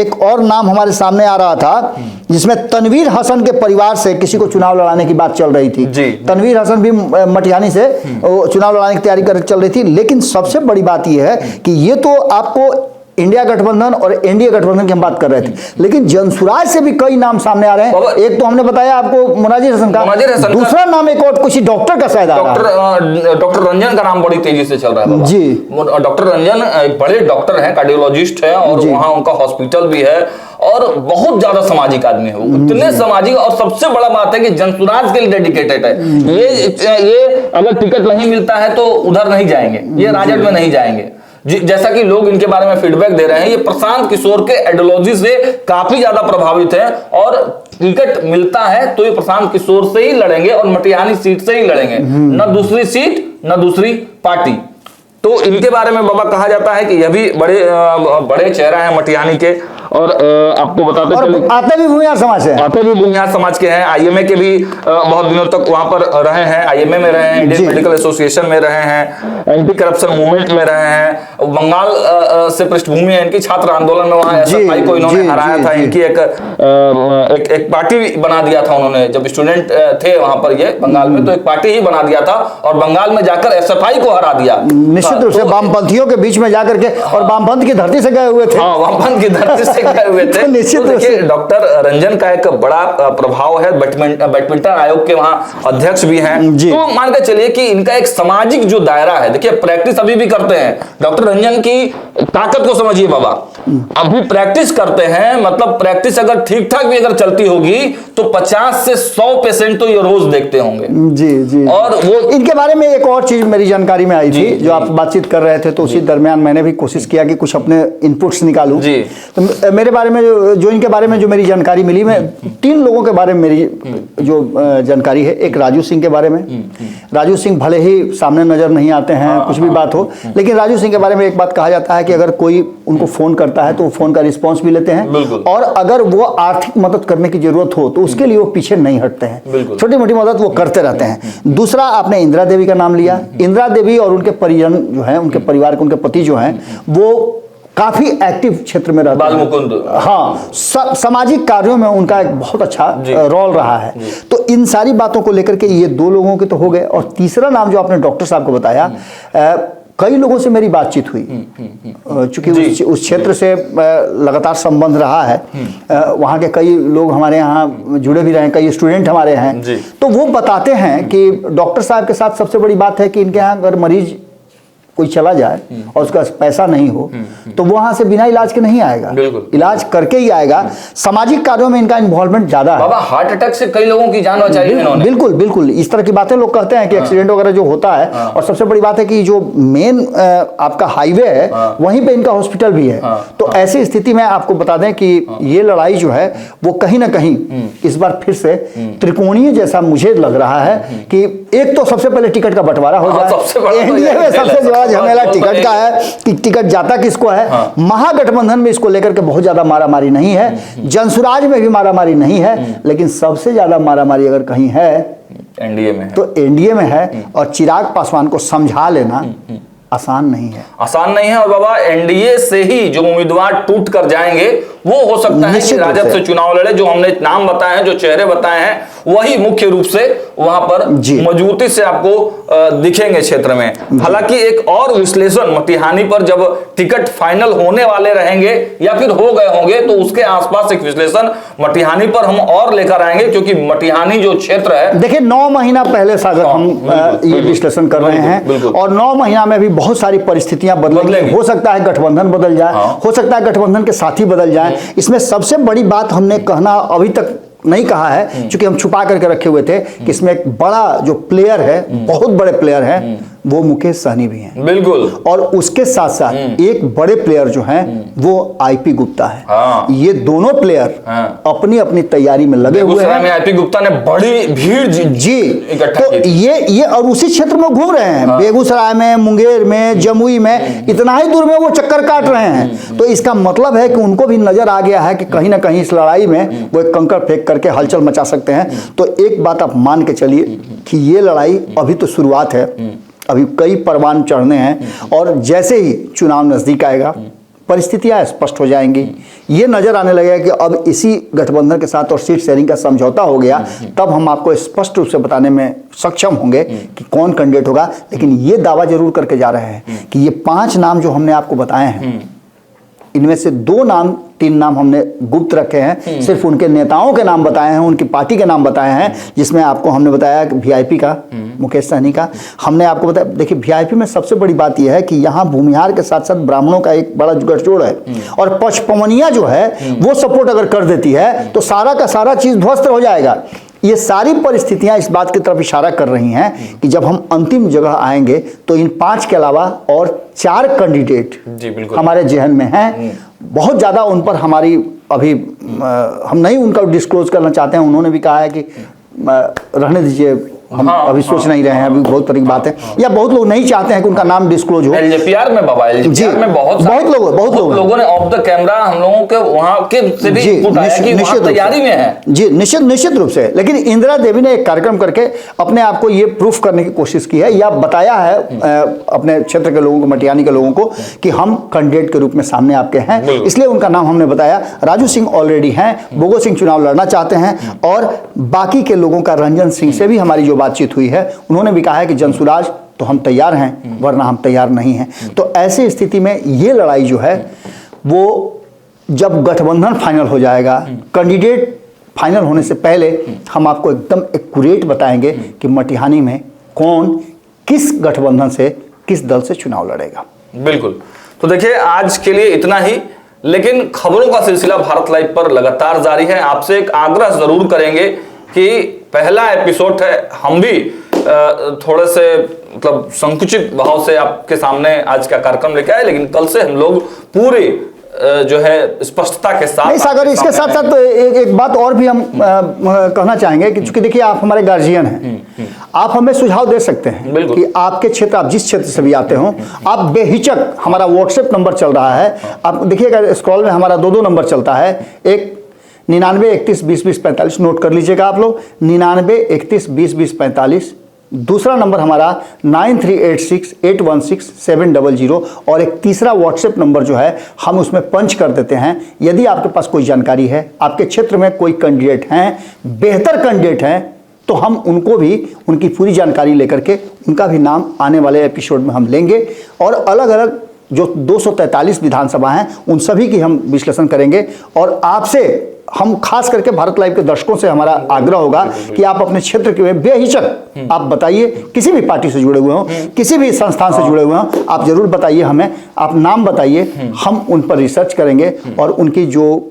[SPEAKER 6] एक और नाम हमारे सामने आ रहा था, जिसमें तनवीर हसन के परिवार से किसी को चुनाव लड़ाने की बात चल रही थी। तनवीर हसन भी मटिहानी से चुनाव लड़ाने की तैयारी चल रही थी। लेकिन सबसे बड़ी बात यह है कि ये तो आपको इंडिया गठबंधन और एनडीए गठबंधन की हम बात कर रहे थे, लेकिन जनसुराज से भी कई नाम सामने आ रहे हैं। एक तो हमने बताया आपको मुनाजिर हसन का, दूसरा नाम एक और कुछ डॉक्टर का शायद
[SPEAKER 5] डॉक्टर रंजन का नाम बड़ी तेजी से चल रहा है जी। डॉक्टर रंजन एक बड़े डॉक्टर हैं, कार्डियोलॉजिस्ट हैं, और वहाँ उनका हॉस्पिटल भी है और बहुत ज्यादा सामाजिक आदमी है, इतने सामाजिक। और सबसे बड़ा बात है कि जनसुराज के लिए डेडिकेटेड है। ये अगर टिकट नहीं मिलता है तो उधर नहीं जाएंगे, ये राजद में नहीं जाएंगे। जैसा कि लोग इनके बारे में फीडबैक दे रहे हैं, ये प्रशांत किशोर के आइडियोलॉजी से काफी ज्यादा प्रभावित है और टिकट मिलता है तो ये प्रशांत किशोर से ही लड़ेंगे और मटिहानी सीट से ही लड़ेंगे, न दूसरी सीट न दूसरी पार्टी। तो इनके बारे में बाबा कहा जाता है कि यह भी बड़े चेहरा है मटिहानी के। और आपको बताते चले,
[SPEAKER 6] आते भी भूमिहार समाज से,
[SPEAKER 5] आते भी भूमिहार समाज के हैं। आईएमए के भी बहुत दिनों तक वहां पर रहे हैं, आईएमए में रहे हैं, इंडियन मेडिकल एसोसिएशन में रहे हैं, एंटी करप्शन मूवमेंट में रहे हैं। बंगाल से पृष्ठभूमि है इनकी, छात्र आंदोलन में वहां एसएफआई को इन्होंने हराया था। इनकी एक पार्टी बना दिया था उन्होंने, जब स्टूडेंट थे वहां पर ये बंगाल में, तो एक पार्टी ही बना दिया था और बंगाल में जाकर एसएफआई को हरा दिया।
[SPEAKER 6] निश्चित रूप से वामपंथियों के बीच में जाकर के, और वामपंथ की धरती से गए हुए थे।
[SPEAKER 5] हाँ, वामपंथ की धरती से गए हुए थे। देखिए, डॉक्टर रंजन का एक बड़ा प्रभाव है, बैडमिंटन आयोग के वहां अध्यक्ष भी हैं। तो मान के चलिए कि इनका एक सामाजिक जो दायरा है, देखिए प्रैक्टिस अभी भी करते हैं। डॉक्टर रंजन की ताकत को समझिए बाबा, अभी प्रैक्टिस करते हैं, मतलब प्रैक्टिस अगर ठीक ठाक भी अगर चलती होगी तो 50 से 100% तो ये रोज देखते होंगे।
[SPEAKER 6] जी। और वो इनके बारे में एक और चीज मेरी जानकारी में आई थी, जो आप बातचीत कर रहे थे, तो उसी दरमियान मैंने भी कोशिश किया कि कुछ अपने इनपुट्स निकालूं। तो मेरे बारे में जो इनके बारे में जो मेरी जानकारी मिली, मैं 3 लोगों के बारे में मेरी जो जानकारी है। एक राजू सिंह के बारे में। राजू सिंह भले ही सामने नजर नहीं आते हैं, कुछ भी बात हो, लेकिन राजू सिंह के बारे में एक बात कहा जाता है कि अगर कोई उनको फोन करता है तो वो फोन का रिस्पॉन्स भी लेते हैं, और अगर वो आर्थिक मदद करने की जरूरत हो तो उसके लिए वो पीछे नहीं हटते हैं, छोटी मोटी मदद वो करते रहते हैं। दूसरा, आपने इंदिरा देवी का नाम लिया। इंदिरा देवी और उनके परिजन जो है, उनके परिवार के, उनके पति जो हैं, वो काफी एक्टिव क्षेत्र में रहते हैं। हाँ, सामाजिक कार्यों में उनका एक बहुत अच्छा रोल रहा है। तो इन सारी बातों को लेकर के ये 2 लोगों के तो हो गए। और तीसरा नाम जो आपने डॉक्टर साहब को बताया, कई लोगों से मेरी बातचीत हुई, चूंकि उस क्षेत्र से लगातार संबंध रहा है, वहाँ के कई लोग हमारे यहाँ जुड़े भी रहे, कई स्टूडेंट हमारे हैं, तो वो बताते हैं कि डॉक्टर साहब के साथ सबसे बड़ी बात है कि इनके यहाँ अगर मरीज कोई चला जाए और उसका पैसा नहीं हो तो वो वहां से बिना इलाज के नहीं आएगा, इलाज करके ही आएगा। सामाजिक कार्यों में इनका इन्वॉल्वमेंट ज्यादा है।
[SPEAKER 5] बाबा, हार्ट अटैक से कई लोगों की जान बचाई है इन्होंने।
[SPEAKER 6] बिल्कुल बिल्कुल, इस तरह की बातें लोग कहते हैं कि एक्सीडेंट वगैरह जो होता है, और सबसे बड़ी बात है कि जो मेन आपका हाईवे है वहीं पे इनका हॉस्पिटल भी है। तो ऐसी स्थिति में आपको बता दें कि ये लड़ाई जो है वो कहीं ना कहीं इस बार फिर से त्रिकोणीय जैसा मुझे लग रहा है कि एक तो सबसे पहले टिकट का बंटवारा हो जाए। एनडीए में सबसे झमेला टिकट का है कि टिकट जाता किसको है। महागठबंधन में इसको लेकर के बहुत ज्यादा मारामारी नहीं है, जनसुराज में भी मारामारी नहीं है, लेकिन सबसे ज्यादा मारामारी अगर कहीं है
[SPEAKER 5] एनडीए में,
[SPEAKER 6] तो एनडीए में है। और चिराग पासवान को समझा लेना आसान नहीं है,
[SPEAKER 5] आसान नहीं है। और बाबा, एनडीए से ही जो उम्मीदवार टूट कर जाएंगे वो हो सकता है कि राजद से चुनाव लड़े। जो हमने नाम बताए हैं, जो चेहरे बताए हैं, वही मुख्य रूप से वहां पर मजबूती से आपको दिखेंगे क्षेत्र में। हालांकि एक और विश्लेषण मटिहानी पर जब टिकट फाइनल होने वाले रहेंगे या फिर हो गए होंगे तो उसके आसपास एक विश्लेषण मटिहानी पर हम और लेकर आएंगे, क्योंकि मटिहानी जो क्षेत्र है,
[SPEAKER 6] देखिए 9 महीना पहले सागर हम ये विश्लेषण कर रहे हैं, और 9 महीना में भी बहुत सारी परिस्थितियां बदलेंगी। हो सकता है गठबंधन बदल जाए, हो सकता है गठबंधन के साथी बदल जाए। इसमें सबसे बड़ी बात हमने कहना अभी तक नहीं कहा है, क्योंकि हम छुपा करके रखे हुए थे कि इसमें एक बड़ा जो प्लेयर है, बहुत बड़े प्लेयर है, वो मुकेश सहनी भी हैं।
[SPEAKER 5] बिल्कुल।
[SPEAKER 6] और उसके साथ साथ एक बड़े प्लेयर जो हैं वो आईपी गुप्ता है। ये दोनों प्लेयर अपनी अपनी तैयारी में लगे हुए हैं।
[SPEAKER 5] आईपी गुप्ता ने बड़ी भीड़
[SPEAKER 6] जी तो ये और उसी क्षेत्र में घूम रहे हैं, बेगूसराय में, मुंगेर में, जमुई में, इतना ही दूर में वो चक्कर काट रहे हैं। तो इसका मतलब है कि उनको भी नजर आ गया है कि कहीं ना कहीं इस लड़ाई में वो एक कंकड़ फेंक करके हलचल मचा सकते हैं। तो एक बात आप मान के चलिए कि ये लड़ाई अभी तो शुरुआत है, अभी कई परवान चढ़ने हैं, और जैसे ही चुनाव नजदीक आएगा परिस्थितियां स्पष्ट हो जाएंगी। ये नजर आने लगेगा कि अब इसी गठबंधन के साथ और सीट शेयरिंग का समझौता हो गया, तब हम आपको स्पष्ट रूप से बताने में सक्षम होंगे कि कौन कैंडिडेट होगा। लेकिन ये दावा जरूर करके जा रहे हैं कि ये 5 नाम जो हमने आपको बताए हैं, इनमें से 3 नाम हमने गुप्त रखे हैं, सिर्फ उनके नेताओं के नाम बताए हैं, उनकी पार्टी के नाम बताए हैं, जिसमें आपको हमने बताया वीआईपी का, मुकेश सहनी का हमने आपको बताया। देखिए वीआईपी में सबसे बड़ी बात यह है कि यहाँ भूमिहार के साथ साथ ब्राह्मणों का एक बड़ा गठजोड़ है, और पचपवनिया जो है वो सपोर्ट अगर कर देती है तो सारा का सारा चीज ध्वस्त हो जाएगा। ये सारी परिस्थितियां इस बात की तरफ इशारा कर रही हैं कि जब हम अंतिम जगह आएंगे तो इन 5 के अलावा और 4 कैंडिडेट हमारे जहन में हैं। बहुत ज़्यादा उन पर हमारी अभी हम नहीं उनका डिस्क्लोज करना चाहते हैं। उन्होंने भी कहा है कि रहने दीजिए, हम अभी सोच नहीं रहे हैं, अभी बहुत तरह की बात है, या बहुत लोग नहीं चाहते हैं कि उनका नाम डिस्क्लोज हो।
[SPEAKER 5] एलजेपीआर में बाबा, एलजेपीआर में बहुत लोगों ने ऑफ द कैमरा हम लोगों के वहां के से भी इनपुट आया कि वहां तैयारी में है। जी निश्चित रूप से। लेकिन इंदिरा देवी ने एक कार्यक्रम करके अपने आप को ये प्रूफ करने की कोशिश की है, या बताया है अपने क्षेत्र के लोगों को, मटिहानी के लोगों को, कि हम कैंडिडेट के रूप में सामने आपके हैं, इसलिए उनका नाम हमने बताया। राजू सिंह ऑलरेडी हैं, बोगो सिंह चुनाव लड़ना चाहते हैं, और बाकी के लोगों का रंजन सिंह से भी हमारी जो बातचीत हुई है, उन्होंने भी कहा है कि जनसुराज तो हम तैयार हैं, वरना हम तैयार नहीं हैं। तो ऐसी स्थिति में ये लड़ाई जो है वो जब गठबंधन फाइनल हो जाएगा, कैंडिडेट फाइनल होने से पहले हम आपको एकदम एक्यूरेट बताएंगे कि मटिहानी में कौन किस गठबंधन से, किस दल से चुनाव लड़ेगा। बिल्कुल। तो देखिए आज के लिए इतना ही, लेकिन खबरों का सिलसिला भारत लाइव पर लगातार जारी है। आपसे एक आग्रह जरूर करेंगे कि पहला एपिसोड है, हम भी थोड़े से मतलब संकुचित भाव से आपके सामने आज का कार्यक्रम लेके आए, लेकिन कल से हम लोग पूरे जो है स्पष्टता के साथ।
[SPEAKER 6] नहीं सागर, इसके साथ साथ तो एक बात और भी हम कहना चाहेंगे कि चूंकि देखिए आप हमारे गार्जियन हैं, आप हमें सुझाव दे सकते हैं कि आपके क्षेत्र, आप जिस क्षेत्र से भी आते हो, आप बेहिचक, हमारा व्हाट्सएप नंबर चल रहा है, आप देखिएगा स्क्रॉल में हमारा 2 नंबर चलता है, एक 9931202045, नोट कर लीजिएगा आप लोग, 9931202045, दूसरा नंबर हमारा 9386816700, और एक तीसरा व्हाट्सएप नंबर जो है हम उसमें पंच कर देते हैं। यदि आपके पास कोई जानकारी है, आपके क्षेत्र में कोई कैंडिडेट हैं, बेहतर कैंडिडेट हैं, तो हम उनको भी, उनकी पूरी जानकारी लेकर के उनका भी नाम आने वाले एपिसोड में हम लेंगे, और अलग अलग जो 243 विधानसभा हैं उन सभी की हम विश्लेषण करेंगे। और आपसे, हम खास करके भारत लाइव के दर्शकों से हमारा आग्रह होगा कि आप अपने क्षेत्र के बेहिचक आप बताइए, किसी भी पार्टी से जुड़े हुए हों, किसी भी संस्थान से जुड़े हुए हों, आप जरूर बताइए हमें, आप नाम बताइए, हम उन पर रिसर्च करेंगे और उनकी जो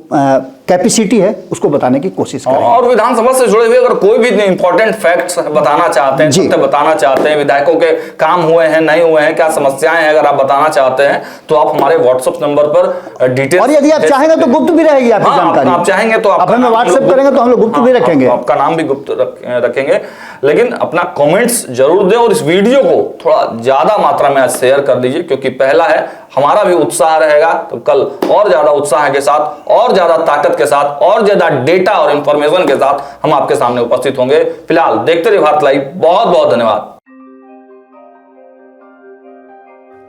[SPEAKER 6] कैपेसिटी है उसको बताने की कोशिश करेंगे।
[SPEAKER 5] और विधानसभा से जुड़े हुए अगर कोई भी इंपॉर्टेंट फैक्ट्स बताना चाहते हैं, तथ्य बताना चाहते हैं, विधायकों के काम हुए हैं नहीं हुए हैं, क्या समस्याएं हैं, अगर आप बताना चाहते हैं तो आप हमारे व्हाट्सएप नंबर पर डिटेल,
[SPEAKER 6] और यदि आप चाहेंगे तो गुप्त भी रहेगी आपकी जानकारी,
[SPEAKER 5] आप चाहेंगे तो
[SPEAKER 6] आप हमें व्हाट्सएप करेंगे तो हम लोग गुप्त भी रखेंगे,
[SPEAKER 5] आपका नाम भी गुप्त रखेंगे, लेकिन अपना कमेंट्स जरूर दें और इस वीडियो को थोड़ा ज्यादा मात्रा में शेयर कर दीजिए, क्योंकि पहला है, हमारा भी उत्साह रहेगा तो कल और ज्यादा उत्साह के साथ, और ज्यादा ताकत के साथ, और ज्यादा डेटा और इंफॉर्मेशन के साथ हम आपके सामने उपस्थित होंगे। फिलहाल देखते रहिए भारत लाइव। बहुत बहुत धन्यवाद।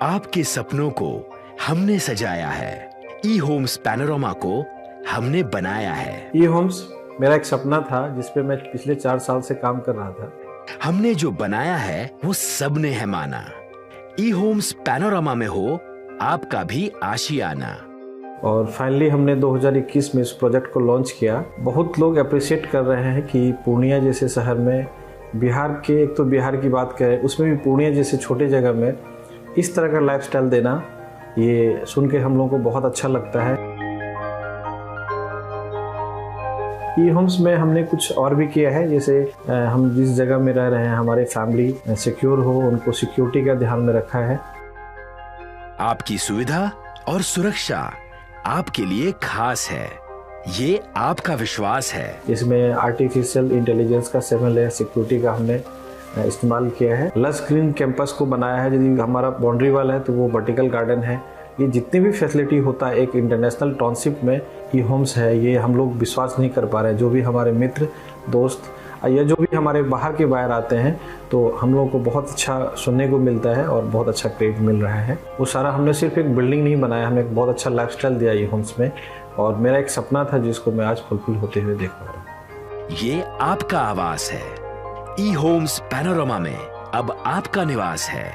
[SPEAKER 1] आपके सपनों को हमने सजाया है, ई होम्स पैनोरमा को हमने बनाया है।
[SPEAKER 2] ई होम्स मेरा एक सपना था जिसपे मैं पिछले 4 साल से काम कर रहा था।
[SPEAKER 1] हमने जो बनाया है वो सबने है माना। ई होम्स पैनोरमा में हो आपका भी आशियाना।
[SPEAKER 2] और फाइनली हमने 2021 में इस प्रोजेक्ट को लॉन्च किया। बहुत लोग अप्रिशिएट कर रहे हैं कि पूर्णिया जैसे शहर में, बिहार के, एक तो बिहार की बात करें उसमें भी पूर्णिया जैसे छोटे जगह में इस तरह का लाइफस्टाइल देना, ये सुन के हम लोगों को बहुत अच्छा लगता है। ई होम्स में हमने कुछ और भी किया है, जैसे हम जिस जगह में रह रहे हैं हमारे फैमिली सिक्योर हो, उनको सिक्योरिटी का ध्यान में रखा है।
[SPEAKER 1] आपकी सुविधा और सुरक्षा आपके लिए खास है, ये आपका विश्वास है।
[SPEAKER 2] इसमें आर्टिफिशियल इंटेलिजेंस का 7 लेयर सिक्योरिटी का हमने इस्तेमाल किया है। लस ग्रीन कैंपस को बनाया है। यदि हमारा बाउंड्री वाल है तो वो वर्टिकल गार्डन है। ये जितनी भी फैसिलिटी होता है एक इंटरनेशनल टाउनशिप में ई होम्स है, ये हम लोग विश्वास नहीं कर पा रहे हैं। जो भी हमारे मित्र दोस्त या जो भी हमारे बाहर के बाहर आते हैं तो हम लोगों को बहुत अच्छा सुनने को मिलता है और बहुत अच्छा क्रेडिट मिल रहा है। वो सारा हमने सिर्फ एक बिल्डिंग नहीं बनाया, हमें एक बहुत अच्छा लाइफस्टाइल दिया ई होम्स में, और मेरा एक सपना था जिसको मैं आज फुलफिल होते हुए देख पा रहा हूँ।
[SPEAKER 1] ये आपका आवास है। ई होम्स पैनोरमा में अब आपका निवास है।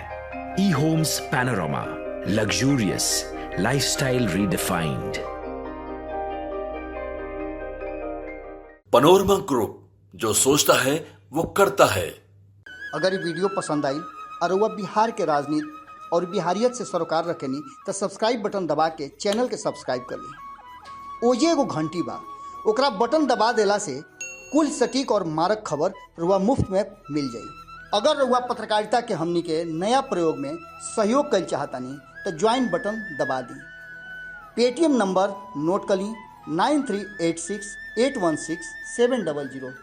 [SPEAKER 1] E homes Panorama, luxurious lifestyle redefined.
[SPEAKER 3] Panorama group, जो सोचता है वो करता है।
[SPEAKER 4] अगर ये वीडियो पसंद आई और वह बिहार के राजनीति और बिहारियत से सरोकार रखेनी तो सब्सक्राइब बटन दबा के चैनल के सब्सक्राइब कर ली। ओजे एगो घंटी बा, ओकरा बटन दबा देला से कुल सटीक और मारक खबर रुआ मुफ्त में मिल जाई। अगर रुआ पत्रकारिता के हमनी के नया प्रयोग में सहयोग कर चाहतानी तो ज्वाइन बटन दबा दी। पेटीएम नंबर नोट कर ली 9386816700।